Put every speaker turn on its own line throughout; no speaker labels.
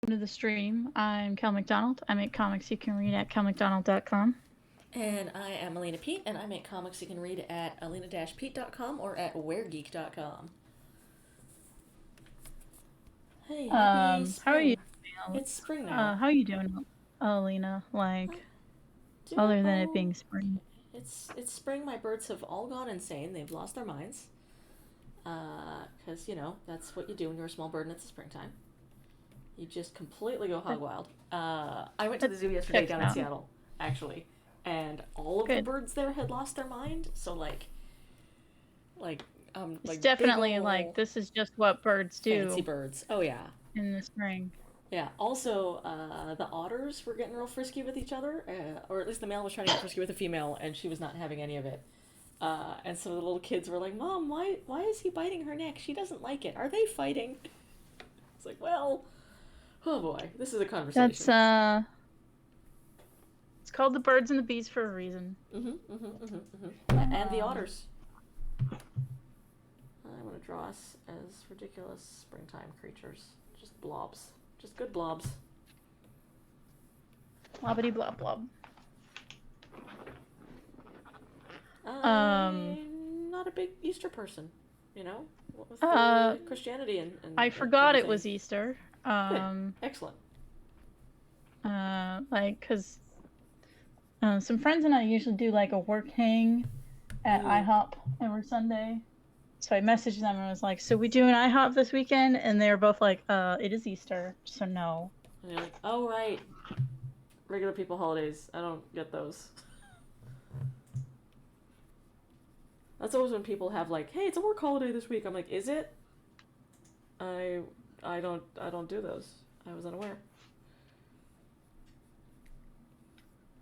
to the stream. I'm Kel McDonald. I make comics you can read at kelmcdonald.com.
And I am Alina Pete, and I make comics you can read at alina-pete.com or at weregeek.com. Hey, happy
How are you
spring.
doing?
It's spring now.
How are you doing, Alina?
I'm doing
Other than it
oh
being spring.
it's spring. My birds have all gone insane. They've lost their minds. 'Cause that's what you do when you're a small bird and it's the springtime. You just completely go hog
That,
wild. I went to
that
the zoo yesterday
checks
down in
out.
Seattle, actually, and all of the
Good.
birds there had lost their mind. So like
It's
big
definitely like
ol'
this is just what birds
fancy
do
birds. Oh yeah,
in the spring.
yeah. Also, the otters were getting real frisky with each other, or at least the male was trying to get frisky with the female, and she was not having any of it. And some of the little kids were like, "Mom, why is he biting her neck? She doesn't like it. Are they fighting?" It's like, well, oh boy, this is a
That's
conversation.
it's called the birds and the bees for a reason.
And the
Um,
otters. I want to draw us as ridiculous springtime creatures, just blobs, just good blobs.
Blobbity blob blob. Um,
I'm not a big Easter person, you know? What with
uh,
the Christianity and
I forgot it
everything.
was Easter.
Good. Excellent.
Cause some friends and I usually do like a work hang at IHOP every Sunday. So I messaged them and was like, "So we do an IHOP this weekend?" And they were both like, it is Easter, so no."
And you're like, oh, right. Regular people holidays. I don't get those. That's always when people have like, hey, it's a work holiday this week. I'm like, is it? I I don't do those. I was unaware.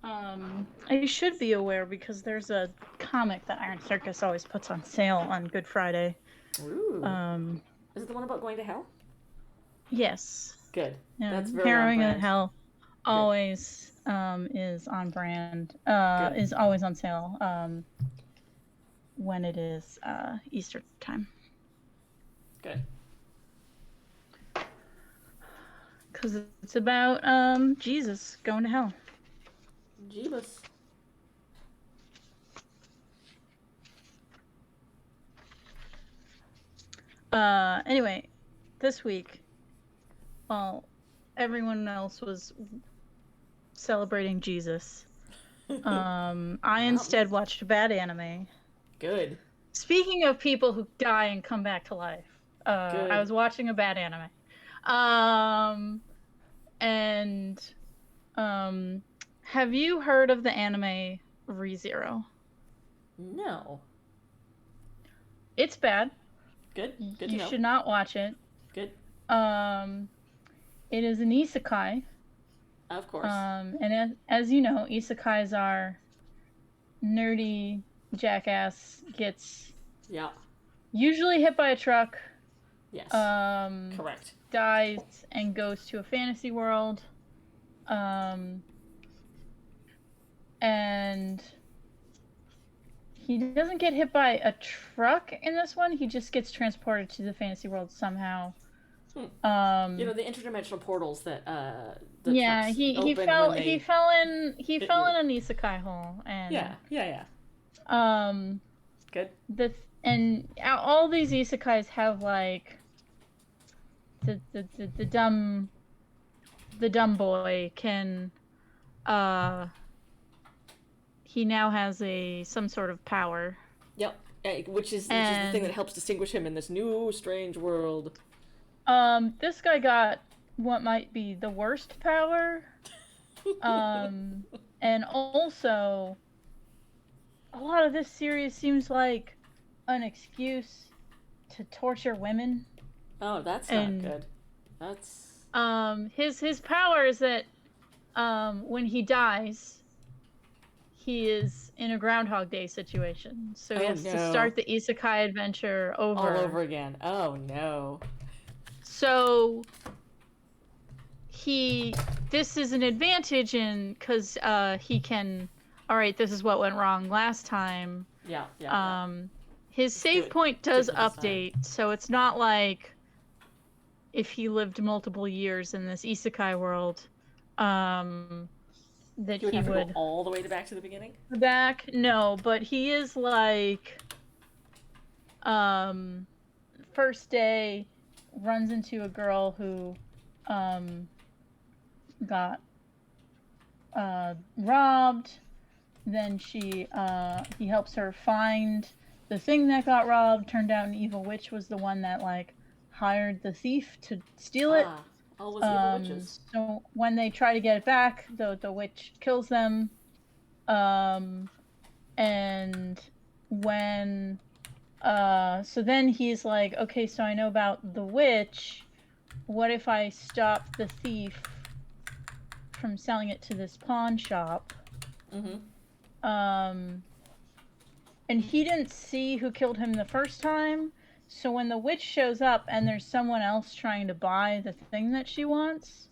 I should be aware because there's a comic that Iron Circus always puts on sale on Good Friday.
Ooh. Is it the one about going to hell?
Yes.
Good.
Yeah,
That's very on
Harrowing in
brand.
Hell
Good.
always is on brand.
Good.
Is always on sale when it is Easter time.
Good.
Because it's about Jesus going to hell.
Jeebus.
Anyway, this week, while everyone else was celebrating Jesus, I instead watched a bad anime.
Good.
Speaking of people who die and come back to life, I
Good.
was watching a bad anime. Um, and have you heard of the anime ReZero?
No.
It's bad.
Good. Good to
You
know.
should not watch it.
Good.
It is an isekai.
Of course.
And as you know, isekais are nerdy jackass gets
Yeah.
usually hit by a truck,
Yes. Correct.
dies and goes to a fantasy world, and he doesn't get hit by a truck in this one. He just gets transported to the fantasy world somehow.
The interdimensional portals that
yeah,
trucks
he
open
fell
when they
in
hit
an
you.
isekai hole, and
Yeah. Good.
and all these isekais have like the dumb boy can he now has some sort of power.
Yep. Which is the thing that helps distinguish him in this new strange world.
This guy got what might be the worst power. And also a lot of this series seems like an excuse to torture women.
Oh, that's not good. That's
his power is that when he dies, he is in a Groundhog Day situation, so he has to start the isekai adventure
all over again. Oh no.
So this is an advantage because he can, all right, this is what went wrong last time.
Yeah.
His save point does update, so it's not like if he lived multiple years in this isekai world, that
He would
he
have to go
would
all the way back to the beginning.
go back. No, but he is like, first day runs into a girl who, got robbed. Then he helps her find the thing that got robbed. Turned out an evil witch was the one that like hired the thief to steal it.
Always evil witches.
So when they try to get it back, the witch kills them. And when so then he's like, okay, so I know about the witch. What if I stop the thief from selling it to this pawn shop? And he didn't see who killed him the first time. So when the witch shows up and there's someone else trying to buy the thing that she wants,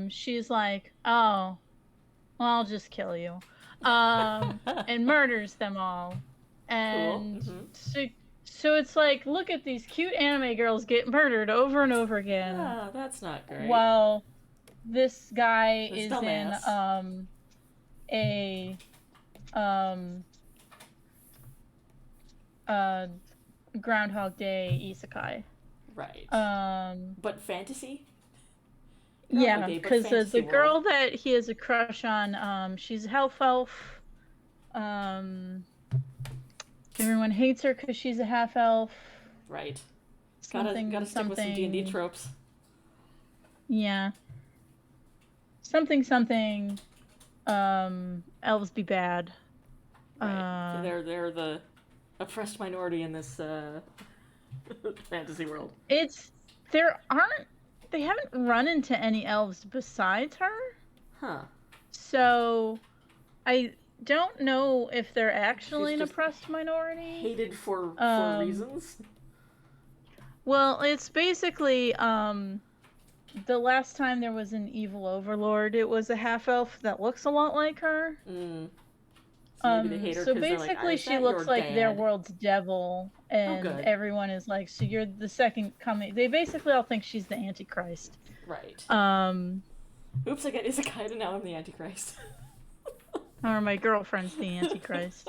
she's like, oh, well, I'll just kill you. And murders them all. And
cool.
so it's like, look at these cute anime girls get murdered over and over again.
Ah, that's not great.
While this guy is
dumbass.
in Groundhog Day isekai.
Right. But fantasy?
Yeah, because the girl that he has a crush on, she's a half elf. Everyone hates her because she's a half elf.
Right. Gotta stick with some D&D tropes.
Yeah. Something. Elves be bad.
Right. They're the oppressed minority in this fantasy world.
They haven't run into any elves besides her.
Huh.
So I don't know if they're actually an oppressed minority.
Hated for reasons.
Well, it's basically the last time there was an evil overlord, it was a half elf that looks a lot like her.
So maybe they hate her.
So basically,
like,
she looks like their world's devil, and everyone is like, "So you're the second coming." They basically all think she's the Antichrist.
Right. Oops! I got isekai, and now I'm the Antichrist.
Or my girlfriend's the Antichrist.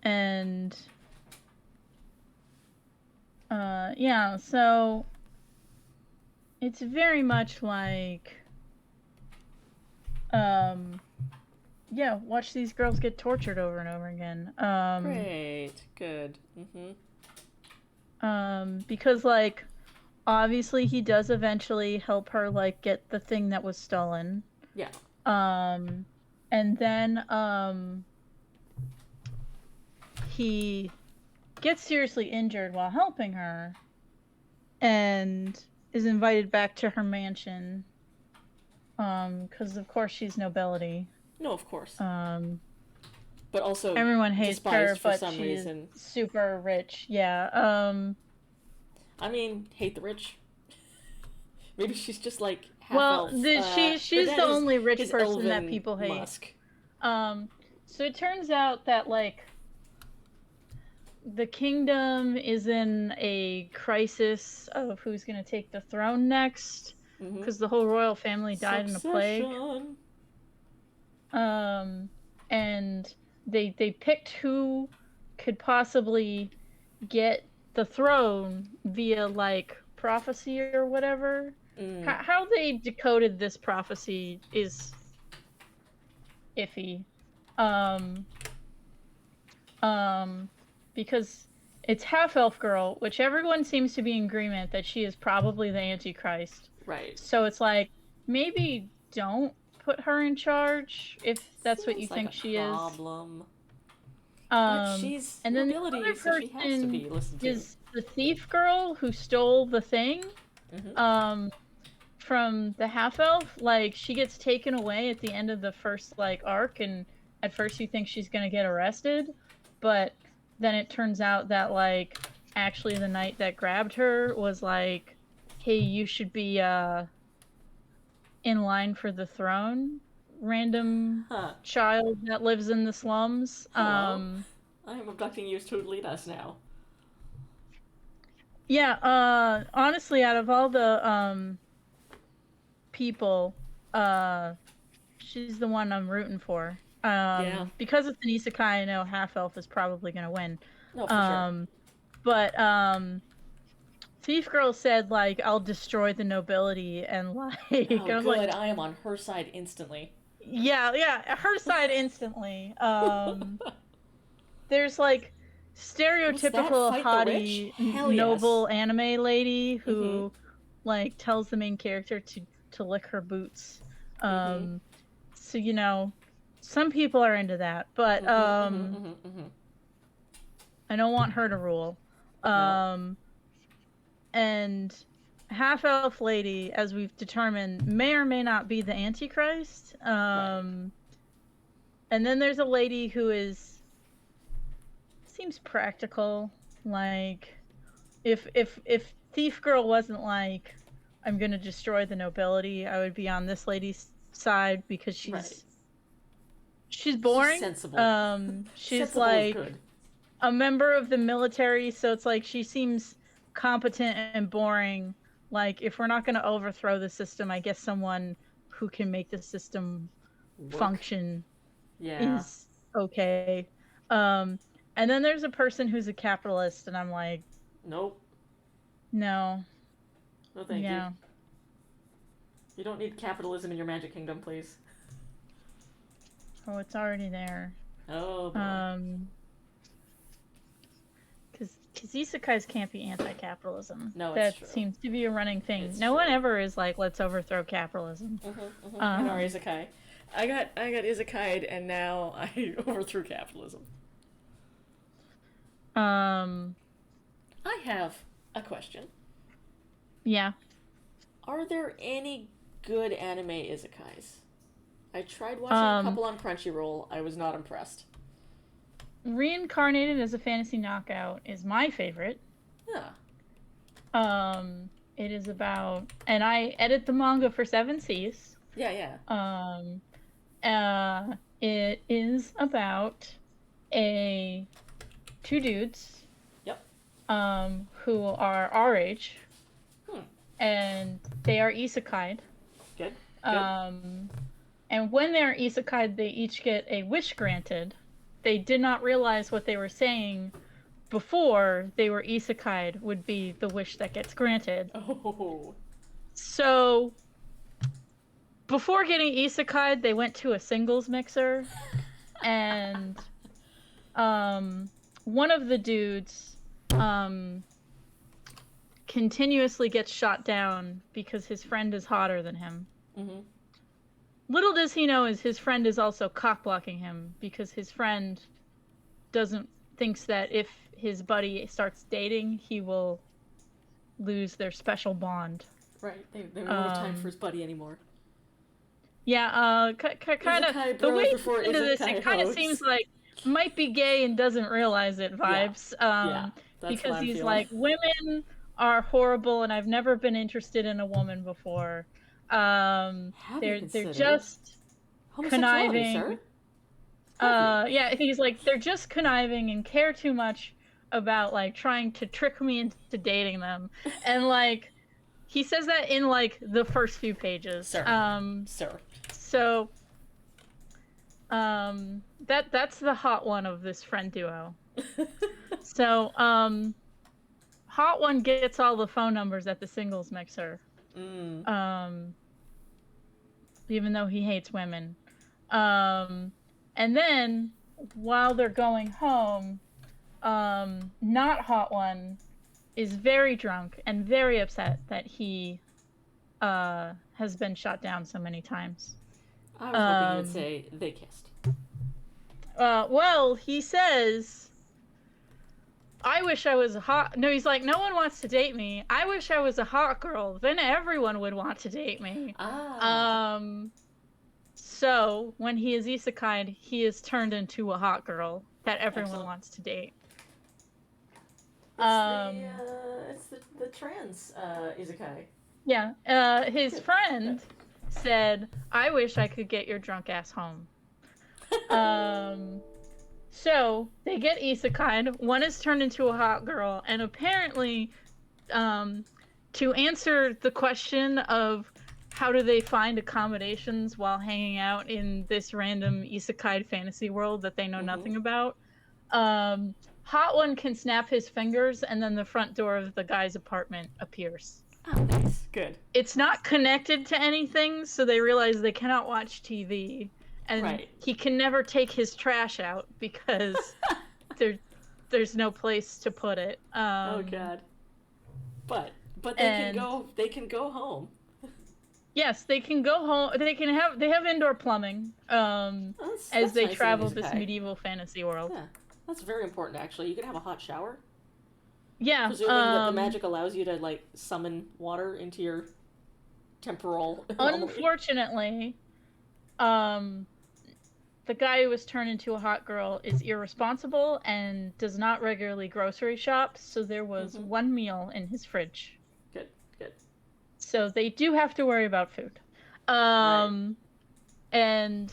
And yeah, so it's very much like, yeah, watch these girls get tortured over and over again.
Great, good.
Because like, obviously he does eventually help her like get the thing that was stolen.
Yeah.
And then he gets seriously injured while helping her and is invited back to her mansion. Because of course she's nobility.
No, of course. But also
everyone hates her, but
some
she's
reason.
Super rich. Yeah.
I mean, hate the rich. Maybe she's just like half
well,
elf.
she's the only rich person that people hate.
Musk.
So it turns out that like the kingdom is in a crisis of who's going to take the throne next, because the whole royal family died in a plague. And they picked who could possibly get the throne via like prophecy or whatever. How they decoded this prophecy is iffy. Because it's half-elf girl, which everyone seems to be in agreement that she is probably the Antichrist.
Right.
So it's like, maybe don't put her in charge if that's what you think she is.
But she's
and then
nobility,
the other
so she has to be listened to.
is the thief girl who stole the thing. From the half-elf. Like, she gets taken away at the end of the first like arc, and at first you think she's gonna get arrested, but then it turns out that like actually the knight that grabbed her was like, hey, you should be in line for the throne, random child that lives in the slums.
I am abducting you to lead us now.
Yeah, honestly, out of all the people, she's the one I'm rooting for.
Yeah.
Because it's an isekai, I know half elf is probably gonna win.
No, for sure.
Um, but Thief Girl said like I'll destroy the nobility and like
Oh,
I was like,
good. I am on her side instantly.
yeah, yeah, her side instantly. There's like
What's that?
stereotypical
Fight the witch?
haughty
Hell yes.
noble anime lady
Mm-hmm.
who like tells the main character to lick her boots.
Mm-hmm.
Um, so some people are into that, but
Mm-hmm. Mm-hmm. Mm-hmm. Mm-hmm.
I don't want her to rule.
No.
Um, and half elf lady, as we've determined, may or may not be the Antichrist.
Right.
And then there's a lady who seems practical. Like if Thief Girl wasn't like I'm gonna destroy the nobility, I would be on this lady's side because
Right.
she's
She's
boring.
sensible.
She's
Sensible is
like
good.
a member of the military, so it's like she seems competent and boring. Like if we're not gonna overthrow the system, I guess someone who can make the system
Work.
function
Yeah.
is okay. Um, and then there's a person who's a capitalist, and I'm like,
Nope.
no,
No, thank you.
yeah.
You don't need capitalism in your Magic Kingdom, please.
Oh, it's already there.
Oh boy.
Um, because isekais can't be anti-capitalism.
No, it's
That
true.
seems to be a running thing.
It's
No one
true.
ever is like, let's overthrow capitalism.
Mm-hmm. Mm-hmm. And our
Um,
Isekai. I got Isekai'd and now I overthrew capitalism.
um,
I have a question.
yeah.
Are there any good anime isekais? I tried watching a
Um,
couple on Crunchyroll. I was not impressed.
Reincarnated as a Fantasy Knockout is my favorite.
Yeah.
It is about, and I edit the manga for Seven Seas.
Yeah, yeah.
Um, it is about a two dudes,
Yep.
who are our age,
Hmm.
and they are isekai.
Good. Good.
And when they're isekai, they each get a wish granted. They did not realize what they were saying before they were isekai would be the wish that gets granted.
Oh.
So before getting isekai, they went to a singles mixer, and one of the dudes continuously gets shot down because his friend is hotter than him.
Mm-hmm.
Little does he know is his friend is also cock-blocking him because his friend thinks that if his buddy starts dating, he will lose their special bond.
Right. They don't have time for his buddy anymore.
Yeah, kind of the way into this, it kind of seems like might be gay and doesn't realize it vibes.
Yeah,
because he's like, women are horrible, and I've never been interested in a woman before. They're just conniving.
Sir?
Yeah, he's like, they're just conniving and care too much about like trying to trick me into dating them, and like he says that in like the first few pages.
Sir.
So that's the hot one of this friend duo. So hot one gets all the phone numbers at the singles mixer. Even though he hates women. And then while they're going home, not hot one is very drunk and very upset that he has been shot down so many times.
I was hoping you would say they kissed.
Well, he says, I wish I was a hot... No, he's like, no one wants to date me. I wish I was a hot girl. Then everyone would want to date me. So, when he is isekai, he is turned into a hot girl that everyone wants to date.
It's the trans isekai.
Yeah, his friend said, I wish I could get your drunk ass home. So they get isekai. One is turned into a hot girl, and apparently to answer the question of how do they find accommodations while hanging out in this random isekai fantasy world that they know nothing about, Hot One can snap his fingers and then the front door of the guy's apartment appears.
Oh, nice. Good.
It's not connected to anything, so they realize they cannot watch TV. And
Right.
he can never take his trash out because there's no place to put it.
Oh god. But they can go home.
Yes, they can go home. They have indoor plumbing. As they
nice
travel
in
this
isekai.
medieval fantasy world.
Yeah, that's very important actually. You can have a hot shower.
Yeah.
Presuming that the magic allows you to like summon water into your temporal.
Unfortunately, the guy who was turned into a hot girl is irresponsible and does not regularly grocery shop, so there was one meal in his fridge.
Good.
So they do have to worry about food.
Right.
And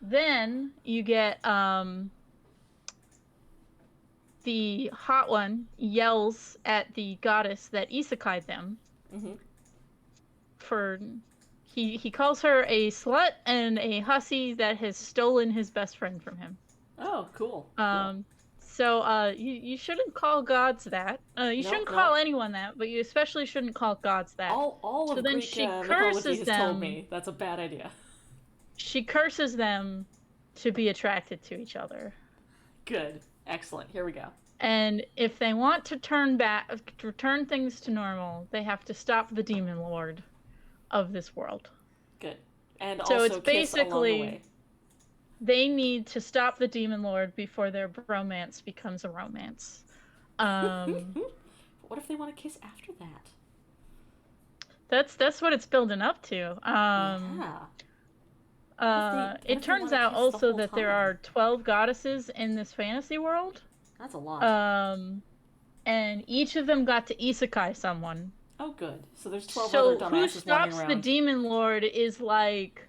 then you get the Hot One yells at the goddess that isekai'd them for he calls her a slut and a hussy that has stolen his best friend from him.
Oh, cool.
So you shouldn't call gods that. You shouldn't call anyone that, but you especially shouldn't call gods that.
All
so
of
then
Greek
she
mythology
curses
has
them.
told me that's a bad idea.
She curses them to be attracted to each other.
Good. Excellent. Here we go.
And if they want to turn things to normal, they have to stop the demon lord of this world.
Good. And
so
also
it's
kiss along the
basically
way.
they need to stop the demon lord before their bromance becomes a romance.
What if they want to kiss after that?
That's what it's building up to. It turns out also that there are 12 goddesses in this fantasy world.
That's a lot.
And each of them got to isekai someone.
Oh, good. So there's 12 other dumbasses
So who stops
wandering around.
the demon lord is like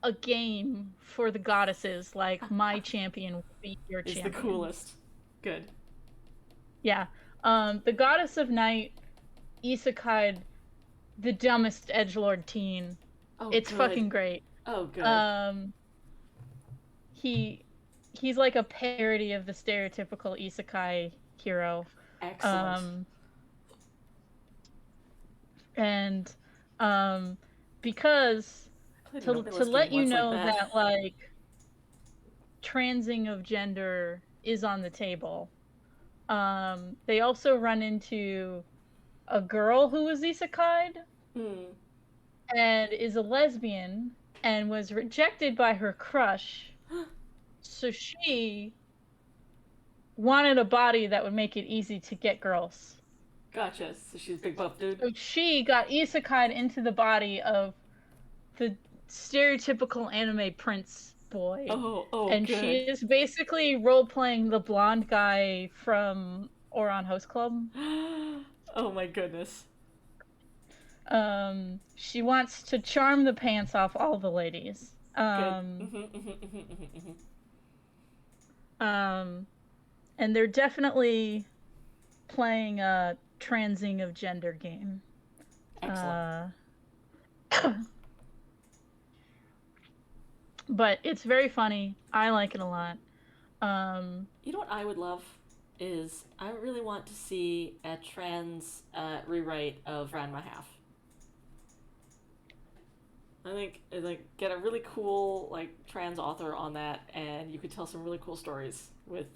a game for the goddesses. Like my champion will be your champion.
It's the coolest. Good.
Yeah. The goddess of night isekai'd the dumbest edgelord teen.
Oh,
it's
good.
fucking great.
Oh, good.
He's like a parody of the stereotypical isekai hero.
Excellent.
Because to let you know
like
that like transing of gender is on the table. They also run into a girl who was isekai'd and is a lesbian and was rejected by her crush. So she wanted a body that would make it easy to get girls.
Gotcha. So she's a big buff dude.
So she got isekai'd into the body of the stereotypical anime prince boy.
Oh,
and
good.
she is basically role-playing the blonde guy from Ouran Host Club.
Oh my goodness.
She wants to charm the pants off all the ladies. And they're definitely playing a transing of gender game.
Excellent.
But it's very funny. I like it a lot.
You know what I would love is I really want to see a trans rewrite of Ranma Half. I think like get a really cool like trans author on that, and you could tell some really cool stories with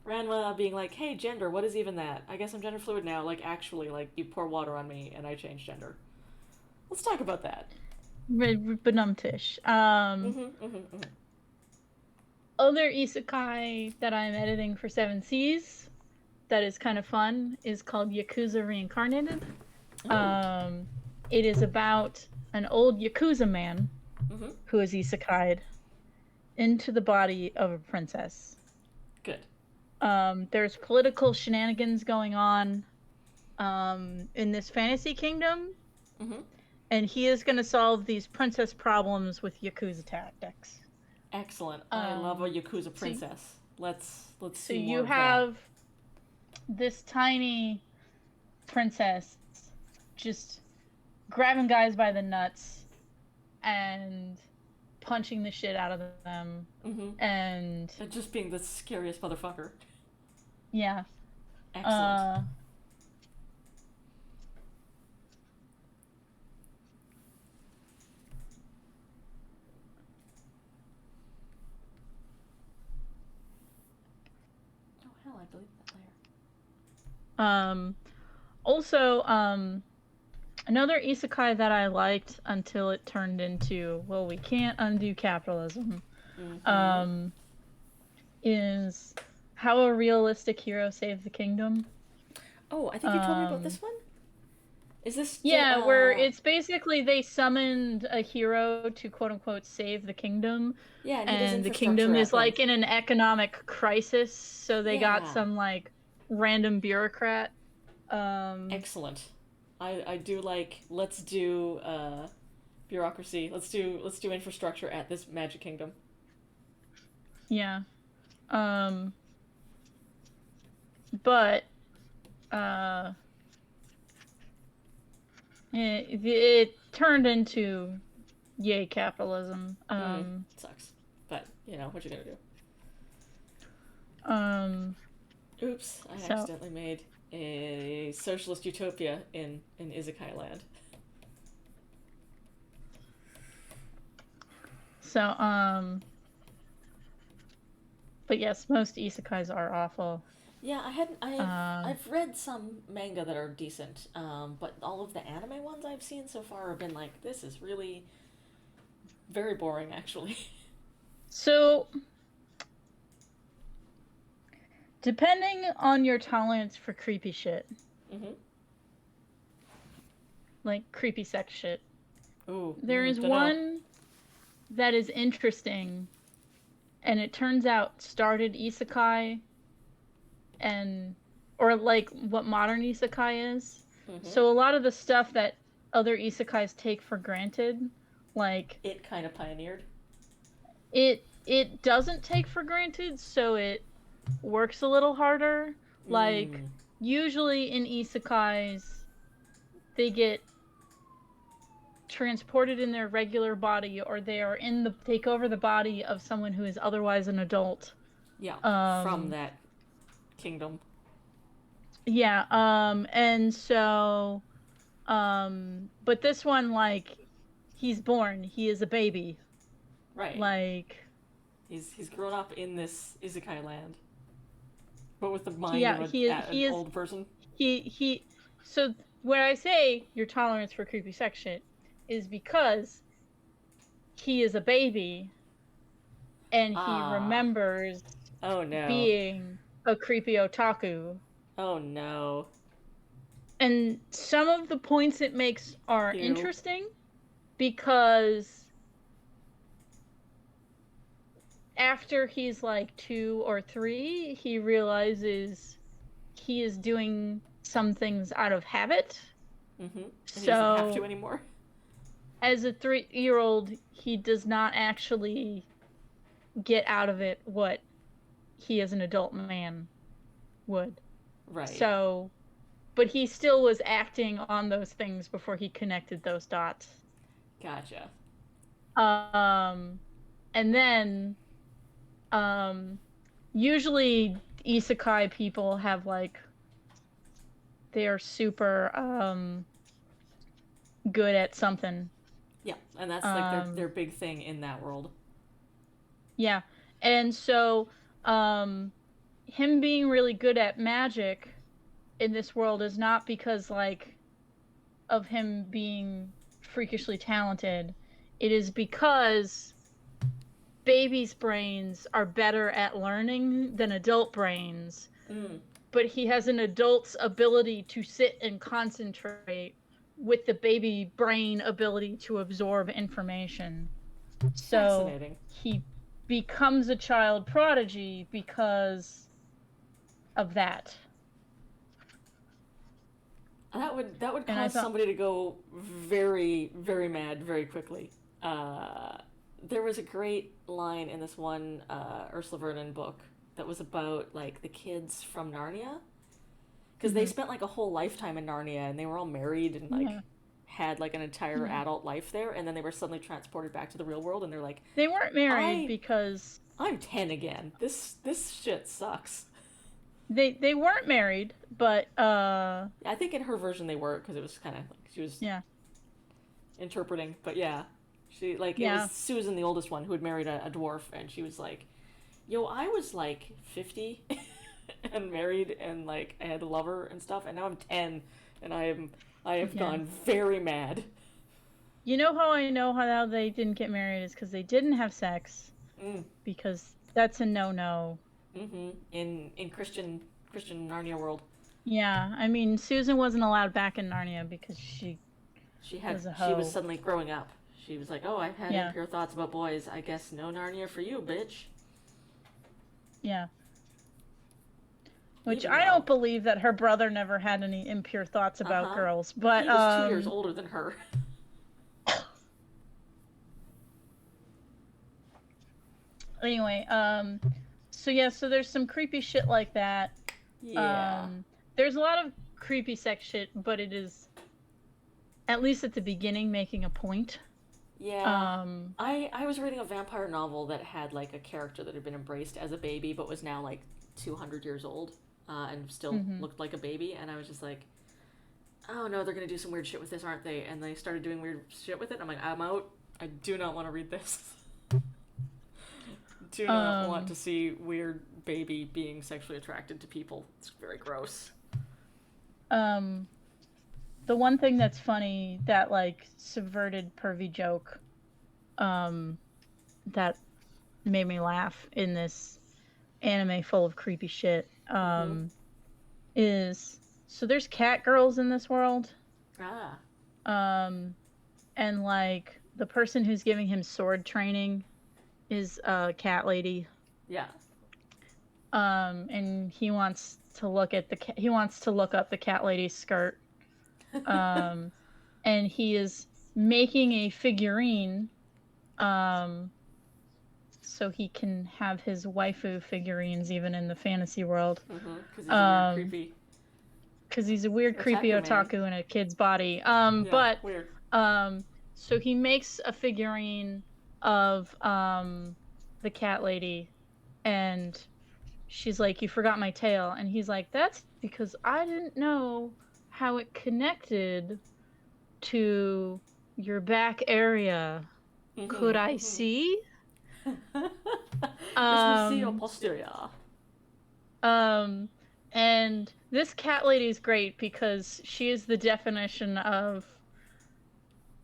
Ranma being like, "Hey, gender, what is even that? I guess I'm gender fluid now. Like actually, like you pour water on me and I change gender." Let's talk about that.
Benumtish. Other isekai that I'm editing for Seven Seas that is kind of fun is called Yakuza Reincarnated. It is about an old Yakuza man who is isekai'd into the body of a princess.
Good.
There's political shenanigans going on in this fantasy kingdom. And he is going to solve these princess problems with Yakuza tactics.
Excellent. I love a Yakuza princess. Let's
so
see more
you
of
have this tiny princess just grabbing guys by the nuts and punching the shit out of them.
Mm-hmm.
And
And just being the scariest motherfucker.
yeah.
Excellent. Oh hell, I deleted that layer.
Also, another isekai that I liked until it turned into, well, we can't undo capitalism,
Mm-hmm.
um, is How a Realistic Hero Saved the Kingdom.
Oh, I think you told me about
Um,
this one. Is this the
yeah, where it's basically they summoned a hero to quote unquote save the kingdom,
Yeah, and he does
and the
infrastructure
kingdom
at
is
them.
like in an economic crisis, so they got
Yeah.
some like random bureaucrat. Um,
Excellent. I do like, let's do bureaucracy. Let's do infrastructure at this magic kingdom.
yeah. Um, but uh, it turned into yay capitalism.
Sucks. But, what you gonna do?
Um,
Oops, I
so
accidentally made a socialist utopia in Isekai land.
so but yes, most isekais are awful.
Yeah, I hadn't.
Um,
I've read some manga that are decent, but all of the anime ones I've seen so far have been like, this is really very boring, actually.
so depending on your tolerance for creepy shit,
Mm-hmm.
like creepy sex shit,
Ooh,
there is
dunno.
one that is interesting, and it turns out started isekai and or like what modern isekai is.
Mm-hmm.
So a lot of the stuff that other isekais take for granted, like
It kind of pioneered.
it doesn't take for granted, so it works a little harder. Like
Mm.
usually in isekais, they get transported in their regular body or they are in the take over the body of someone who is otherwise an adult.
Yeah, from
Um
that kingdom.
yeah, and so but this one, like, he's born, he is a baby.
Right.
Like
He's grown up in this Isekai land, but with the mind
yeah,
of an
he is
old person.
he so where I say your tolerance for creepy sex shit is because he is a baby and he
Ah.
remembers
Oh no.
being a creepy otaku.
Oh no.
And some of the points it makes are
Ew.
interesting because after he's like 2 or 3, he realizes he is doing some things out of habit.
Mm-hmm. And he doesn't have to
So,
anymore.
as a 3-year old, he does not actually get out of it what he as an adult man would.
Right.
So, but he still was acting on those things before he connected those dots.
Gotcha.
Um, and then, um, usually isekai people have like they are super good at something.
Yeah, and that's like their
Um,
big thing in that world.
yeah, and so um, him being really good at magic in this world is not because like of him being freakishly talented. It is because babies' brains are better at learning than adult brains,
Mm.
but he has an adult's ability to sit and concentrate with the baby brain ability to absorb information. So
Fascinating.
he becomes a child prodigy because of that.
That would
And I
cause
thought,
somebody to go very very mad very quickly. Uh, there was a great line in this one Ursula Vernon book that was about like the kids from Narnia, because they spent like a whole lifetime in Narnia, and they were all married and like
Yeah.
had like an entire
Yeah.
adult life there, and then they were suddenly transported back to the real world, and they're like,
They weren't married
I
because
I'm 10 again. This shit sucks.
they weren't married, but
I think in her version they were, because it was kind of like she was
yeah.
interpreting, but yeah, she like it
Yeah.
was Susan, the oldest one, who had married a dwarf, and she was like, "Yo, I was like 50 and married, and like I had a lover and stuff, and now I'm 10, and I have
Yeah.
gone very mad."
You know how I know how they didn't get married is because they didn't have sex,
Mm,
because that's a no-no.
in Christian Narnia world,
Yeah, I mean, Susan wasn't allowed back in Narnia because she was a
she was
hoe.
suddenly growing up. She was like, "Oh, I've had
Yeah,
impure thoughts about boys. I guess no Narnia for you, bitch."
yeah. Which
Even
I
though,
don't believe that her brother never had any impure thoughts
uh
about
huh,
girls, but
he was 2 years older than her.
anyway, so yeah, so there's some creepy shit like that.
Yeah.
There's a lot of creepy sex shit, but it is, at least at the beginning, making a point.
Yeah.
Um,
I was reading a vampire novel that had like a character that had been embraced as a baby but was now like 200 years old, and still
mhm.
looked like a baby, and I was just like, "Oh no, they're going to do some weird shit with this, aren't they?" And they started doing weird shit with it. And I'm like, "I'm out. I do not want to read this." Do not want
Um,
to see weird baby being sexually attracted to people. It's very gross.
um, the one thing that's funny that like subverted pervy joke, um, that made me laugh in this anime full of creepy shit,
Mm-hmm.
is so there's cat girls in this world,
Ah.
um, and like the person who's giving him sword training is a cat lady,
Yeah.
and he wants to look at he wants to look up the cat lady's skirt, um, and he is making a figurine, um, so he can have his waifu figurines even in the fantasy world,
Because he's a weird,
um,
creepy
because he's a weird creepy
otaku man.
otaku in a kid's body,
Yeah.
but
Weird.
um, so he makes a figurine of the cat lady, and she's like, "You forgot my tail," and he's like, "That's because I didn't know how it connected to your back area. Could I see?"
Let me see your
Um,
posterior.
um, and this cat lady is great because she is the definition of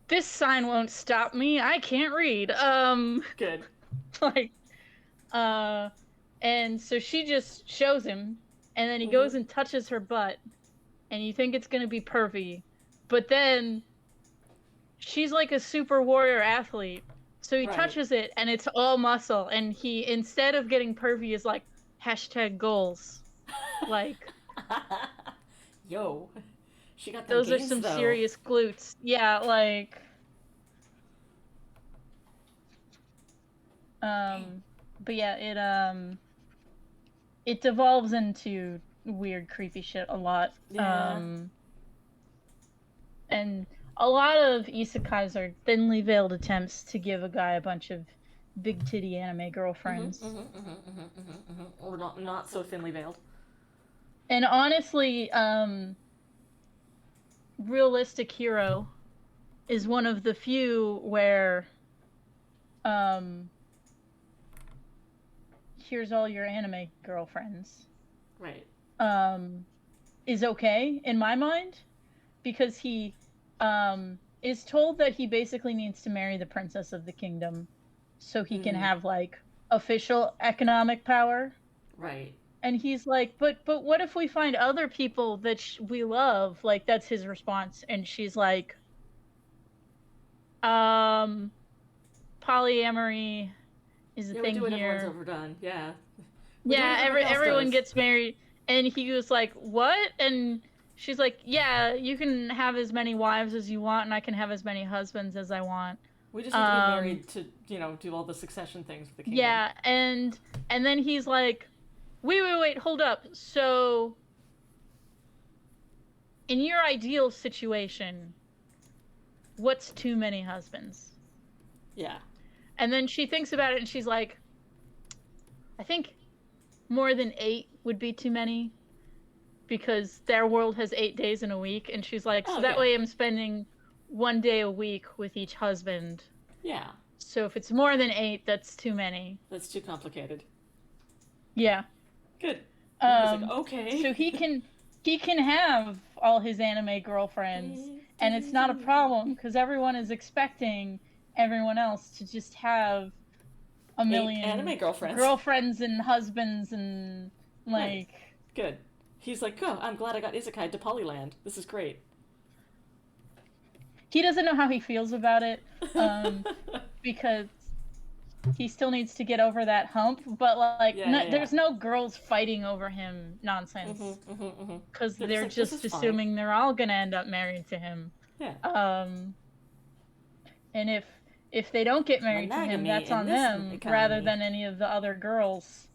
this sign won't stop me. I can't read.
Good.
Like, uh, and so she just shows him, and then he
Mm-hmm.
goes and touches her butt, and you think it's gonna be pervy, but then she's like a super warrior athlete. So he
Right.
touches it and it's all muscle, and he, instead of getting pervy, is like hashtag goals. Like,
Yo, she got them
those are
gains
some
though.
serious glutes. Yeah, like
Dang.
but yeah, it devolves into weird creepy shit a lot.
Yeah.
And a lot of isekais are thinly veiled attempts to give a guy a bunch of big titty anime girlfriends.
Or not so thinly veiled.
And honestly, Realistic Hero is one of the few where um here's all your anime girlfriends
Right.
is okay in my mind, because he is told that he basically needs to marry the princess of the kingdom so he can have like official economic power.
Right.
And he's like, but what if we find other people that we love? Like, that's his response. And she's like, polyamory is a
Yeah, we
thing
do it. Everyone's
here.
overdone. Yeah. We do what
Yeah,
everyone else
everyone
does.
gets married. And he was like, what? And she's like, yeah, you can have as many wives as you want, and I can have as many husbands as I want.
We just need to be married to, do all the succession things with the kingdom.
Yeah, and then he's like, wait, hold up. So in your ideal situation, what's too many husbands?
Yeah.
And then she thinks about it and she's like, I think more than 8 would be too many because their world has 8 days in a week. And she's like, so that
Okay.
way I'm spending 1 day a week with each husband.
Yeah.
So if it's more than 8, that's too many.
That's too complicated.
Yeah.
Good. I was like, okay.
So he can have all his anime girlfriends, and it's not a problem because everyone is expecting everyone else to just have a million
anime
girlfriends and husbands and like.
Right. Good. He's like, oh, I'm glad I got isekai to Polyland. This is great.
He doesn't know how he feels about it, because he still needs to get over that hump. But like, there's no girls fighting over him nonsense, because they're just assuming they're all gonna end up married to him.
Yeah.
And if they don't get married to him, that's on them rather than any of the other girls.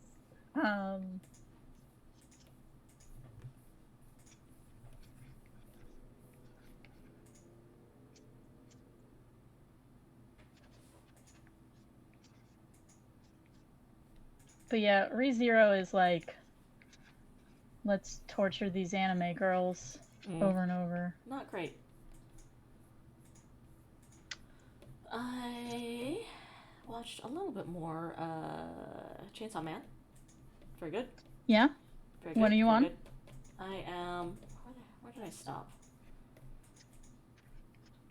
But yeah, ReZero is like, let's torture these anime girls over and over.
Not great. I watched a little bit more Chainsaw Man. Very good.
Yeah?
Very good.
What are you on?
Good. I am... Where did I stop?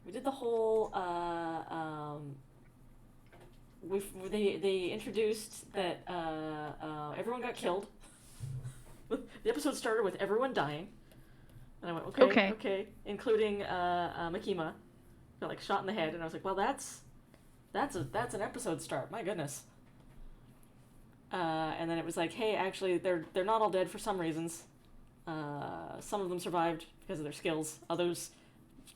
We did the whole... They introduced that everyone got killed. The episode started with everyone dying. And I went, okay. Including Makima. Got like shot in the head, and I was like, well, that's an episode start. My goodness. And then it was like, hey, actually, they're not all dead for some reasons. Some of them survived because of their skills. Others,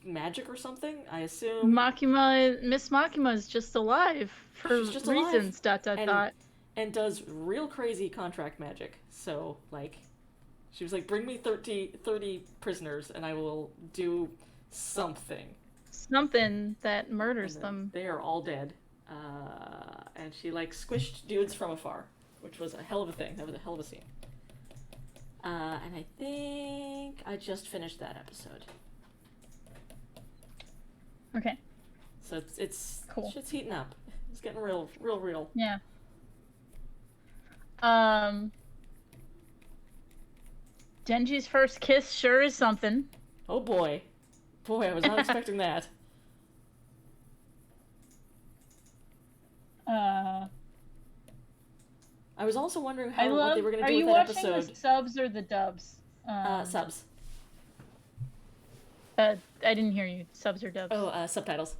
magic or something. I assume.
Miss Makima is just alive for reasons. Alive.
And does real crazy contract magic. So like, she was like, bring me 30 prisoners, and I will do something.
Something that murders them.
They are all dead. And she like squished dudes from afar, which was a hell of a thing. That was a hell of a scene. And I think I just finished that episode.
Okay.
So it's
cool.
Shit's heating up. It's getting real.
Yeah. Denji's first kiss sure is something.
Oh boy. I was not expecting that. I was also wondering what they were going to do with that episode. Are you watching
the subs or the dubs?
Subs.
I didn't hear you. Subs or dubs?
Oh, subtitles.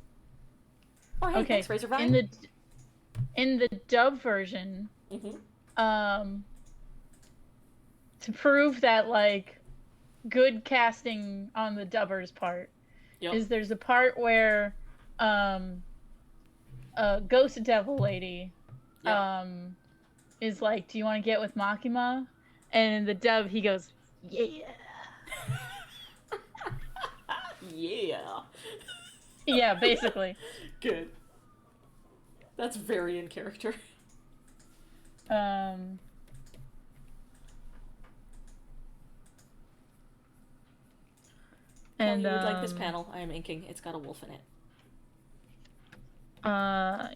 Oh, hey,
okay.
Thanks, Razorvine.
In the dub version, to prove that like good casting on the dubber's part, is there's a part where a ghost devil lady is like, do you want to get with Makima? And in the dub he goes, yeah.
Yeah.
Yeah, basically.
Good. That's very in character.
And
you would like this panel I am inking. It's got a wolf in it.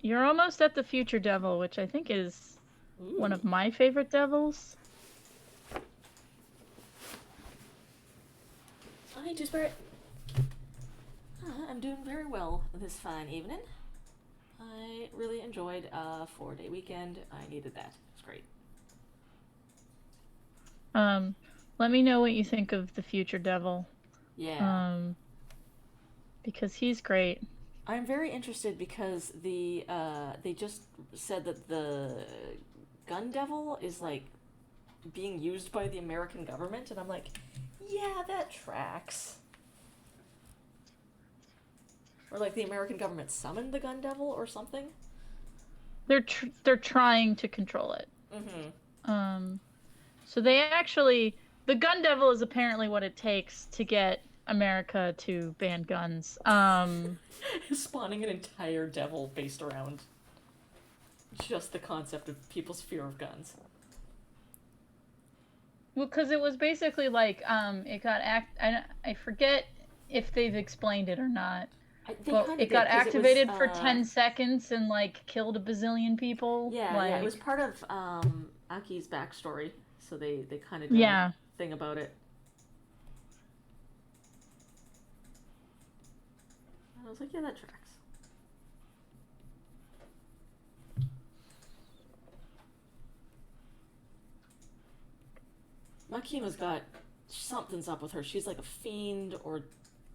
You're almost at the Future Devil, which I think is one of my favorite devils.
Hi, Two-Spirit. I'm doing very well this fine evening. I really enjoyed a 4-day weekend. I needed that. It's great.
Let me know what you think of the Future Devil.
Yeah.
Because he's great.
I'm very interested because they just said that the Gun Devil is like being used by the American government, and I'm like, yeah, that tracks. Or like the American government summoned the Gun Devil or something.
They're trying to control it. So they actually, the Gun Devil is apparently what it takes to get America to ban guns.
Spawning an entire devil based around just the concept of people's fear of guns.
Well, because it was basically like it got I forget if they've explained it or not,
They
but
kind
it
of
got
did because
activated for 10 seconds and like killed a bazillion people.
yeah, it was
Like,
part of Aki's backstory, so they kind of did a
yeah.
thing about it. And I was like, yeah, that tracks. Makima's got something's up with her. She's like a fiend or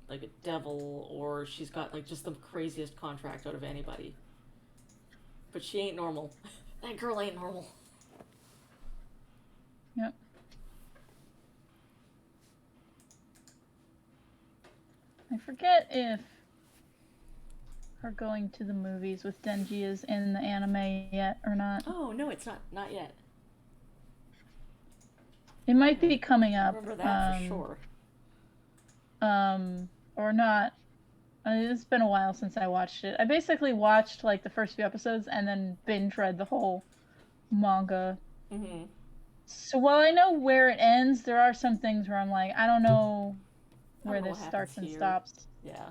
like a devil, or she's got like just the craziest contract out of anybody. But she ain't normal. That girl ain't normal.
Yep. I forget if her going to the movies with Denji is in the anime yet or not.
Oh no, it's not yet.
It might be coming
I
up.
remember that for sure.
Or not. It's been a while since I watched it. I basically watched like the first few episodes and then binge read the whole manga.
Mm-hmm.
So while I know where it ends, there are some things where I'm like, I don't know where this starts and stops.
Yeah.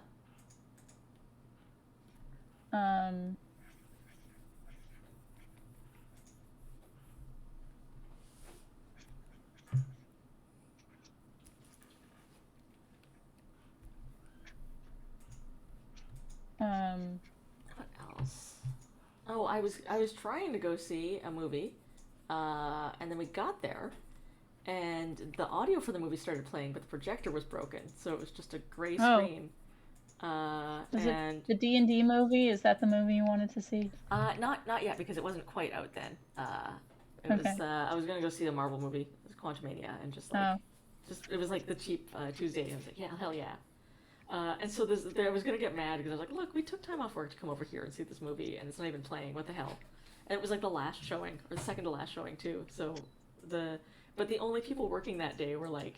What else? Oh, I was trying to go see a movie, and then we got there, and the audio for the movie started playing, but the projector was broken, so it was just a gray screen.
Is it the D&D movie? Is that the movie you wanted to see?
Not yet, because it wasn't quite out then. It was I was gonna go see the Marvel movie, it was Quantumania, and just it was like the cheap Tuesday. I was like, yeah, hell yeah. And so I was gonna get mad because I was like, look, we took time off work to come over here and see this movie, and it's not even playing. What the hell? And it was like the last showing, or the second to last showing too. So but the only people working that day were like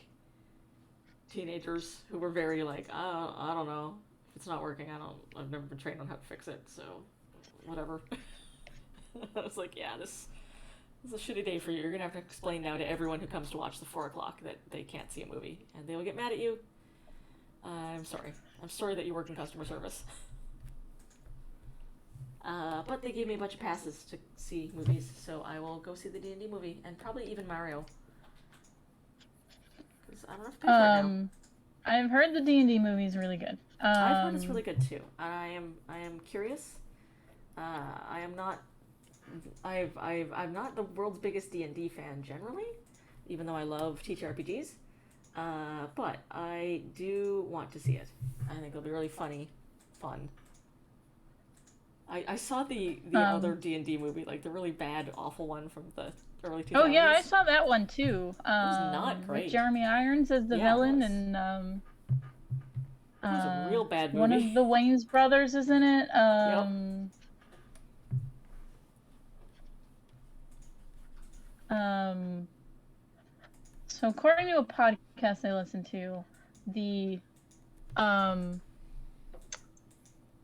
teenagers who were very like, I don't know, if it's not working, I've never been trained on how to fix it, so whatever. I was like, yeah, this is a shitty day for you. You're gonna have to explain now to everyone who comes to watch the 4 o'clock that they can't see a movie, and they will get mad at you. I'm sorry. I'm sorry that you work in customer service. But they gave me a bunch of passes to see movies, so I will go see the D&D movie, and probably even Mario. Because I don't have to pay for it now.
I've heard the D&D movie is really good.
I've heard it's really good too. I am curious. I am not. I'm not the world's biggest D&D fan generally, even though I love TTRPGs. But I do want to see it. I think it'll be really fun. I saw the other D&D movie, like the really bad, awful one from the early 2000s.
Oh yeah, I saw that one too.
It was not great.
With Jeremy Irons as the villain, and
it was a real bad movie.
One of the Wayans brothers is in it. So according to a podcast I listened to,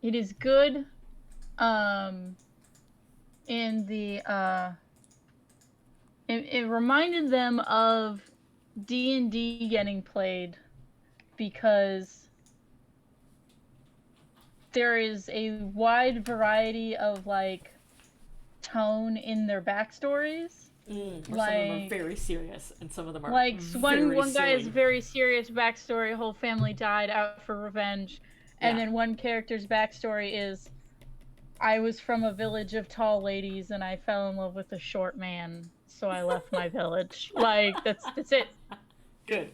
it is good. It reminded them of D&D getting played because there is a wide variety of like tone in their backstories.
Some of them are very serious, and some of them are
like one guy
silly.
has very serious backstory. Whole family died out for revenge, and then one character's backstory is, I was from a village of tall ladies, and I fell in love with a short man, so I left my village. Like that's it.
Good.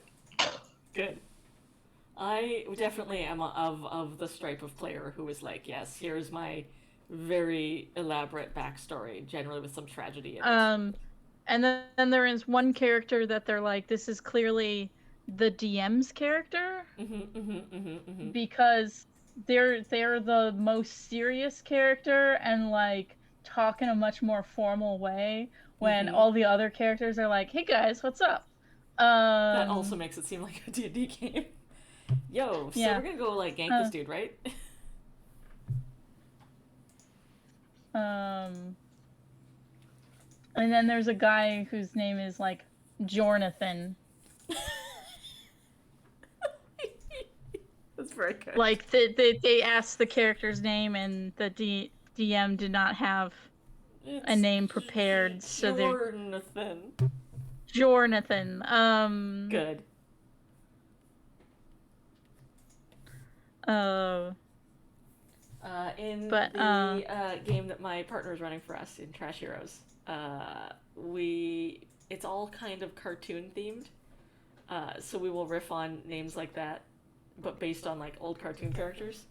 I definitely am of the stripe of player who is like, yes, here's my very elaborate backstory, generally with some tragedy in it.
And then there is one character that they're like, this is clearly the DM's character, because they're the most serious character and like talk in a much more formal way when all the other characters are like, hey guys, what's up?
That also makes it seem like a D&D game. Yo, so
Yeah.
we're gonna go like gank
Uh,
this dude, right?
um, and then there's a guy whose name is like Jornathan.
That's very good.
Like they asked the character's name, and the DM did not have a
It's
name prepared, so they're
Jornathan.
Jornathan.
Good.
Uh,
In
but
the game that my partner is running for us in Trash Heroes, it's all kind of cartoon themed. So we will riff on names like that, but based on like old cartoon characters.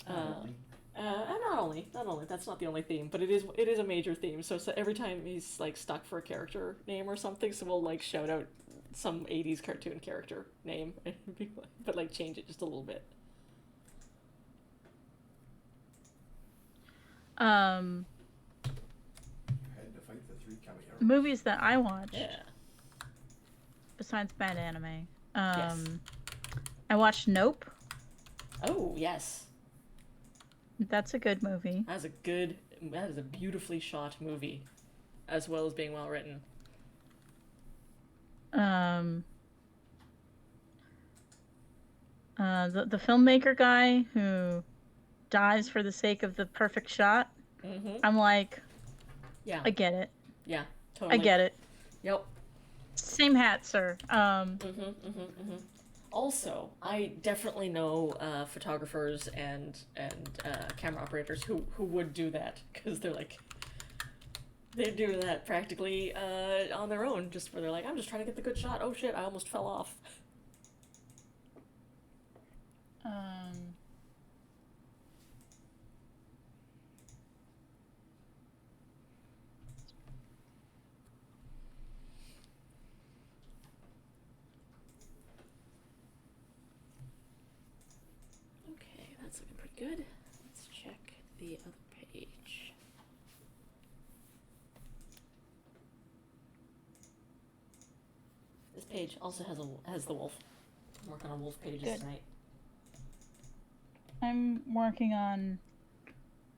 And not only that's not the only theme, but it is a major theme. So every time he's like stuck for a character name or something, so we'll like shout out some '80s cartoon character name, but like change it just a little bit.
um,
Had to fight the three caballeros.
movies that I watch
Yeah.
besides bad anime.
Yes.
I watched Nope.
Oh yes,
That's a good movie.
that is a beautifully shot movie, as well as being well written.
The filmmaker guy who dies for the sake of the perfect shot.
Mm-hmm.
I'm like,
Yeah.
I get it.
Yeah. Totally.
I get it.
Yep.
Same hat, sir.
Also, I definitely know photographers and camera operators who would do that because they're doing that practically on their own, just where they're like, I'm just trying to get the good shot. Oh shit, I almost fell off. Okay, that's looking pretty good. Let's check the other page. This page also has the wolf. I'm working on wolf pages
Good.
tonight.
I'm working on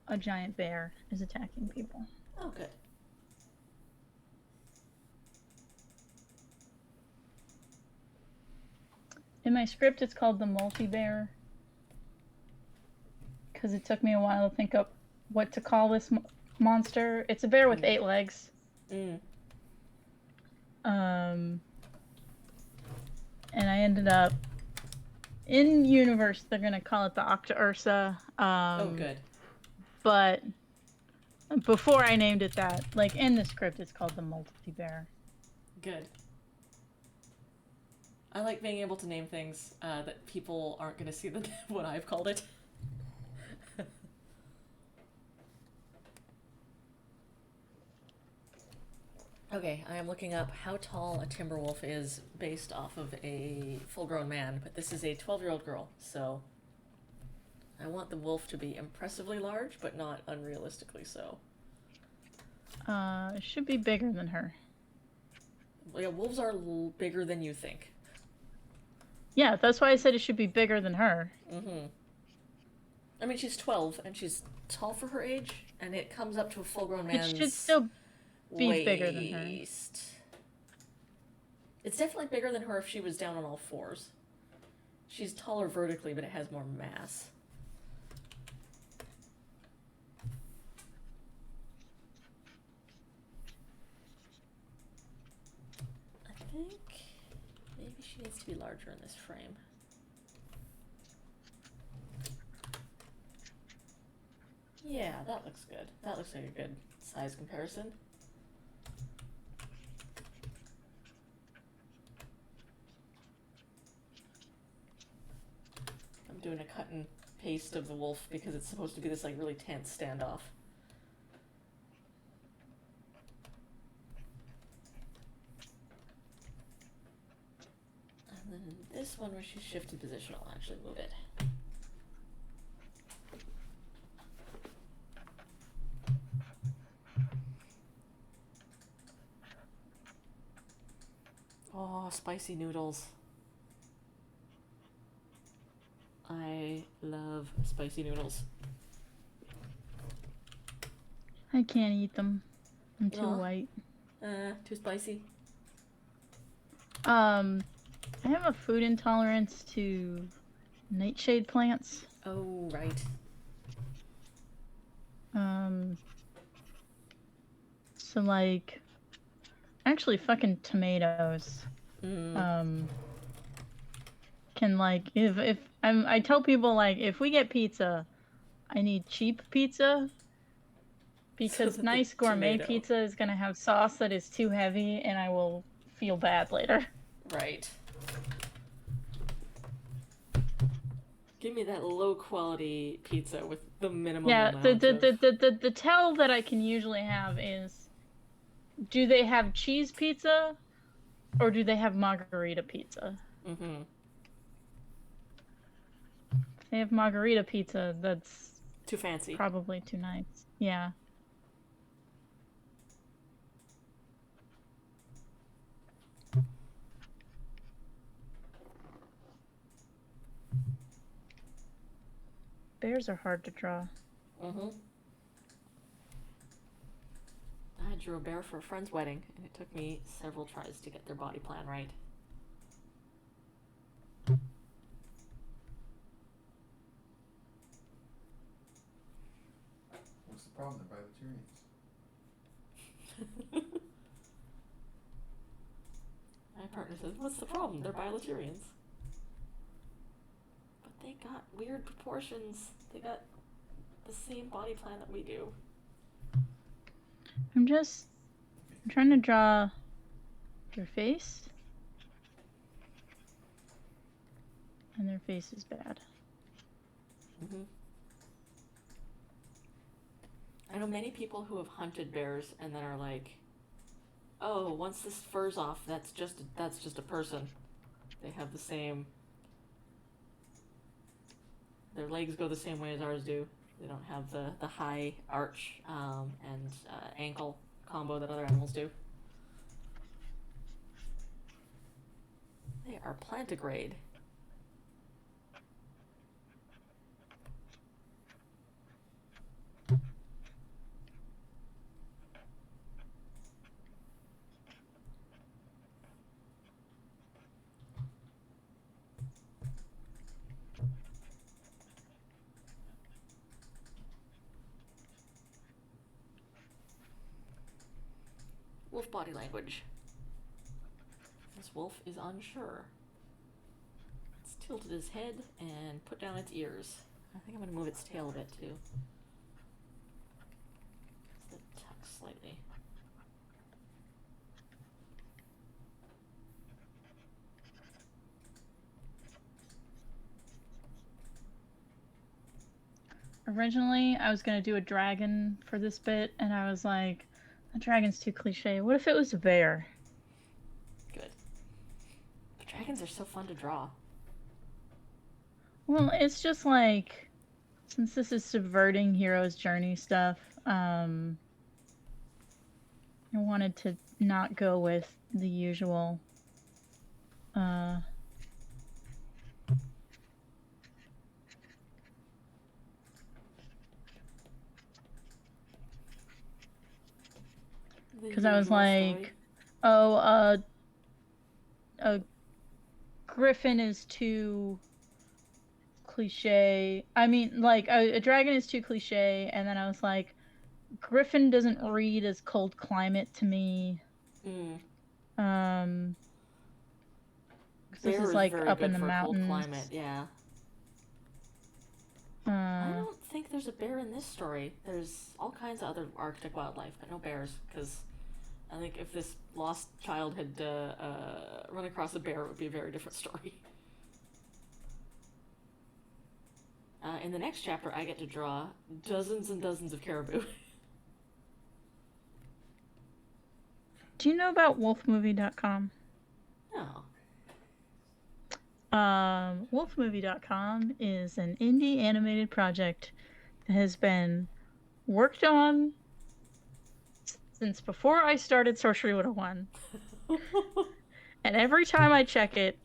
a giant bear is attacking people.
Oh, good.
In my script, it's called the multi-bear because it took me a while to think up what to call this monster. It's a bear with 8 legs.
Mm.
And I ended up in universe. They're gonna call it the Octa Ursa.
Oh, good.
But before I named it that, like in the script, it's called the multi-bear.
Good. I like being able to name things that people aren't going to see what I've called it. Okay, I am looking up how tall a timber wolf is based off of a full-grown man, but this is a 12-year-old girl, so I want the wolf to be impressively large, but not unrealistically so.
It should be bigger than her.
Yeah, wolves are bigger than you think.
Yeah, that's why I said it should be bigger than her.
Mm-hmm. I mean, she's 12, and she's tall for her age, and it comes up to a full-grown man's
It should still be
waist.
bigger than her.
It's definitely bigger than her if she was down on all fours. She's taller vertically, but it has more mass. I think maybe she needs to be larger in this frame. Yeah, that looks good. That looks like a good size comparison. I'm doing a cut and paste of the wolf because it's supposed to be this like really tense standoff. And then this one where she's shifted position, I'll actually move it. Oh, spicy noodles. I love spicy noodles.
I can't eat them. I'm too
Aw.
white.
Too spicy.
I have a food intolerance to nightshade plants.
Oh, right.
So like, actually fucking tomatoes.
Mm.
Can like, if I tell people like, if we get pizza, I need cheap pizza. Because
the
nice gourmet
tomato.
pizza is gonna have sauce that is too heavy and I will feel bad later.
Right. Give me that low quality pizza with the minimum
Yeah,
amount
the tell that I can usually have is, do they have cheese pizza or do they have margarita pizza?
Mm-hmm.
If they have margarita pizza, that's
Too fancy.
probably too nice. Yeah. Bears are hard to draw.
Mm-hmm. I drew a bear for a friend's wedding, and it took me several tries to get their body plan right.
What's the problem? They're bilaterians.
My partner says, "What's the problem? They're bilaterians." But they got weird proportions. They got the same body plan that we do.
I'm trying to draw their face. And their face is bad.
Mm-hmm. I know many people who have hunted bears and then are like, "Oh, once this fur's off, that's just a person. They have the same. Their legs go the same way as ours do. They don't have the high arch and ankle combo that other animals do. They are plantigrade." Wolf body language. This wolf is unsure. It's tilted its head and put down its ears. I think I'm going to move its tail a bit too. It's the tuck slightly.
Originally, I was gonna do a dragon for this bit, and I was like, a dragon's too cliche. What if it was a bear?
Good. But dragons are so fun to draw.
Well, it's just like, since this is subverting hero's journey stuff, I wanted to not go with the usual, because I was like, oh, a griffin is too cliche. I mean, like, a dragon is too cliche, and then I was like, griffin doesn't read as cold climate to me.
Mm.
Because this is like up in the mountains.
Cold climate, yeah. I don't think there's a bear in this story. There's all kinds of other Arctic wildlife, but no bears, because I think if this lost child had run across a bear, it would be a very different story. In the next chapter, I get to draw dozens and dozens of caribou.
Do you know about wolfmovie.com?
No.
Wolfmovie.com is an indie animated project that has been worked on since before I started Sorcery 101. And every time I check it,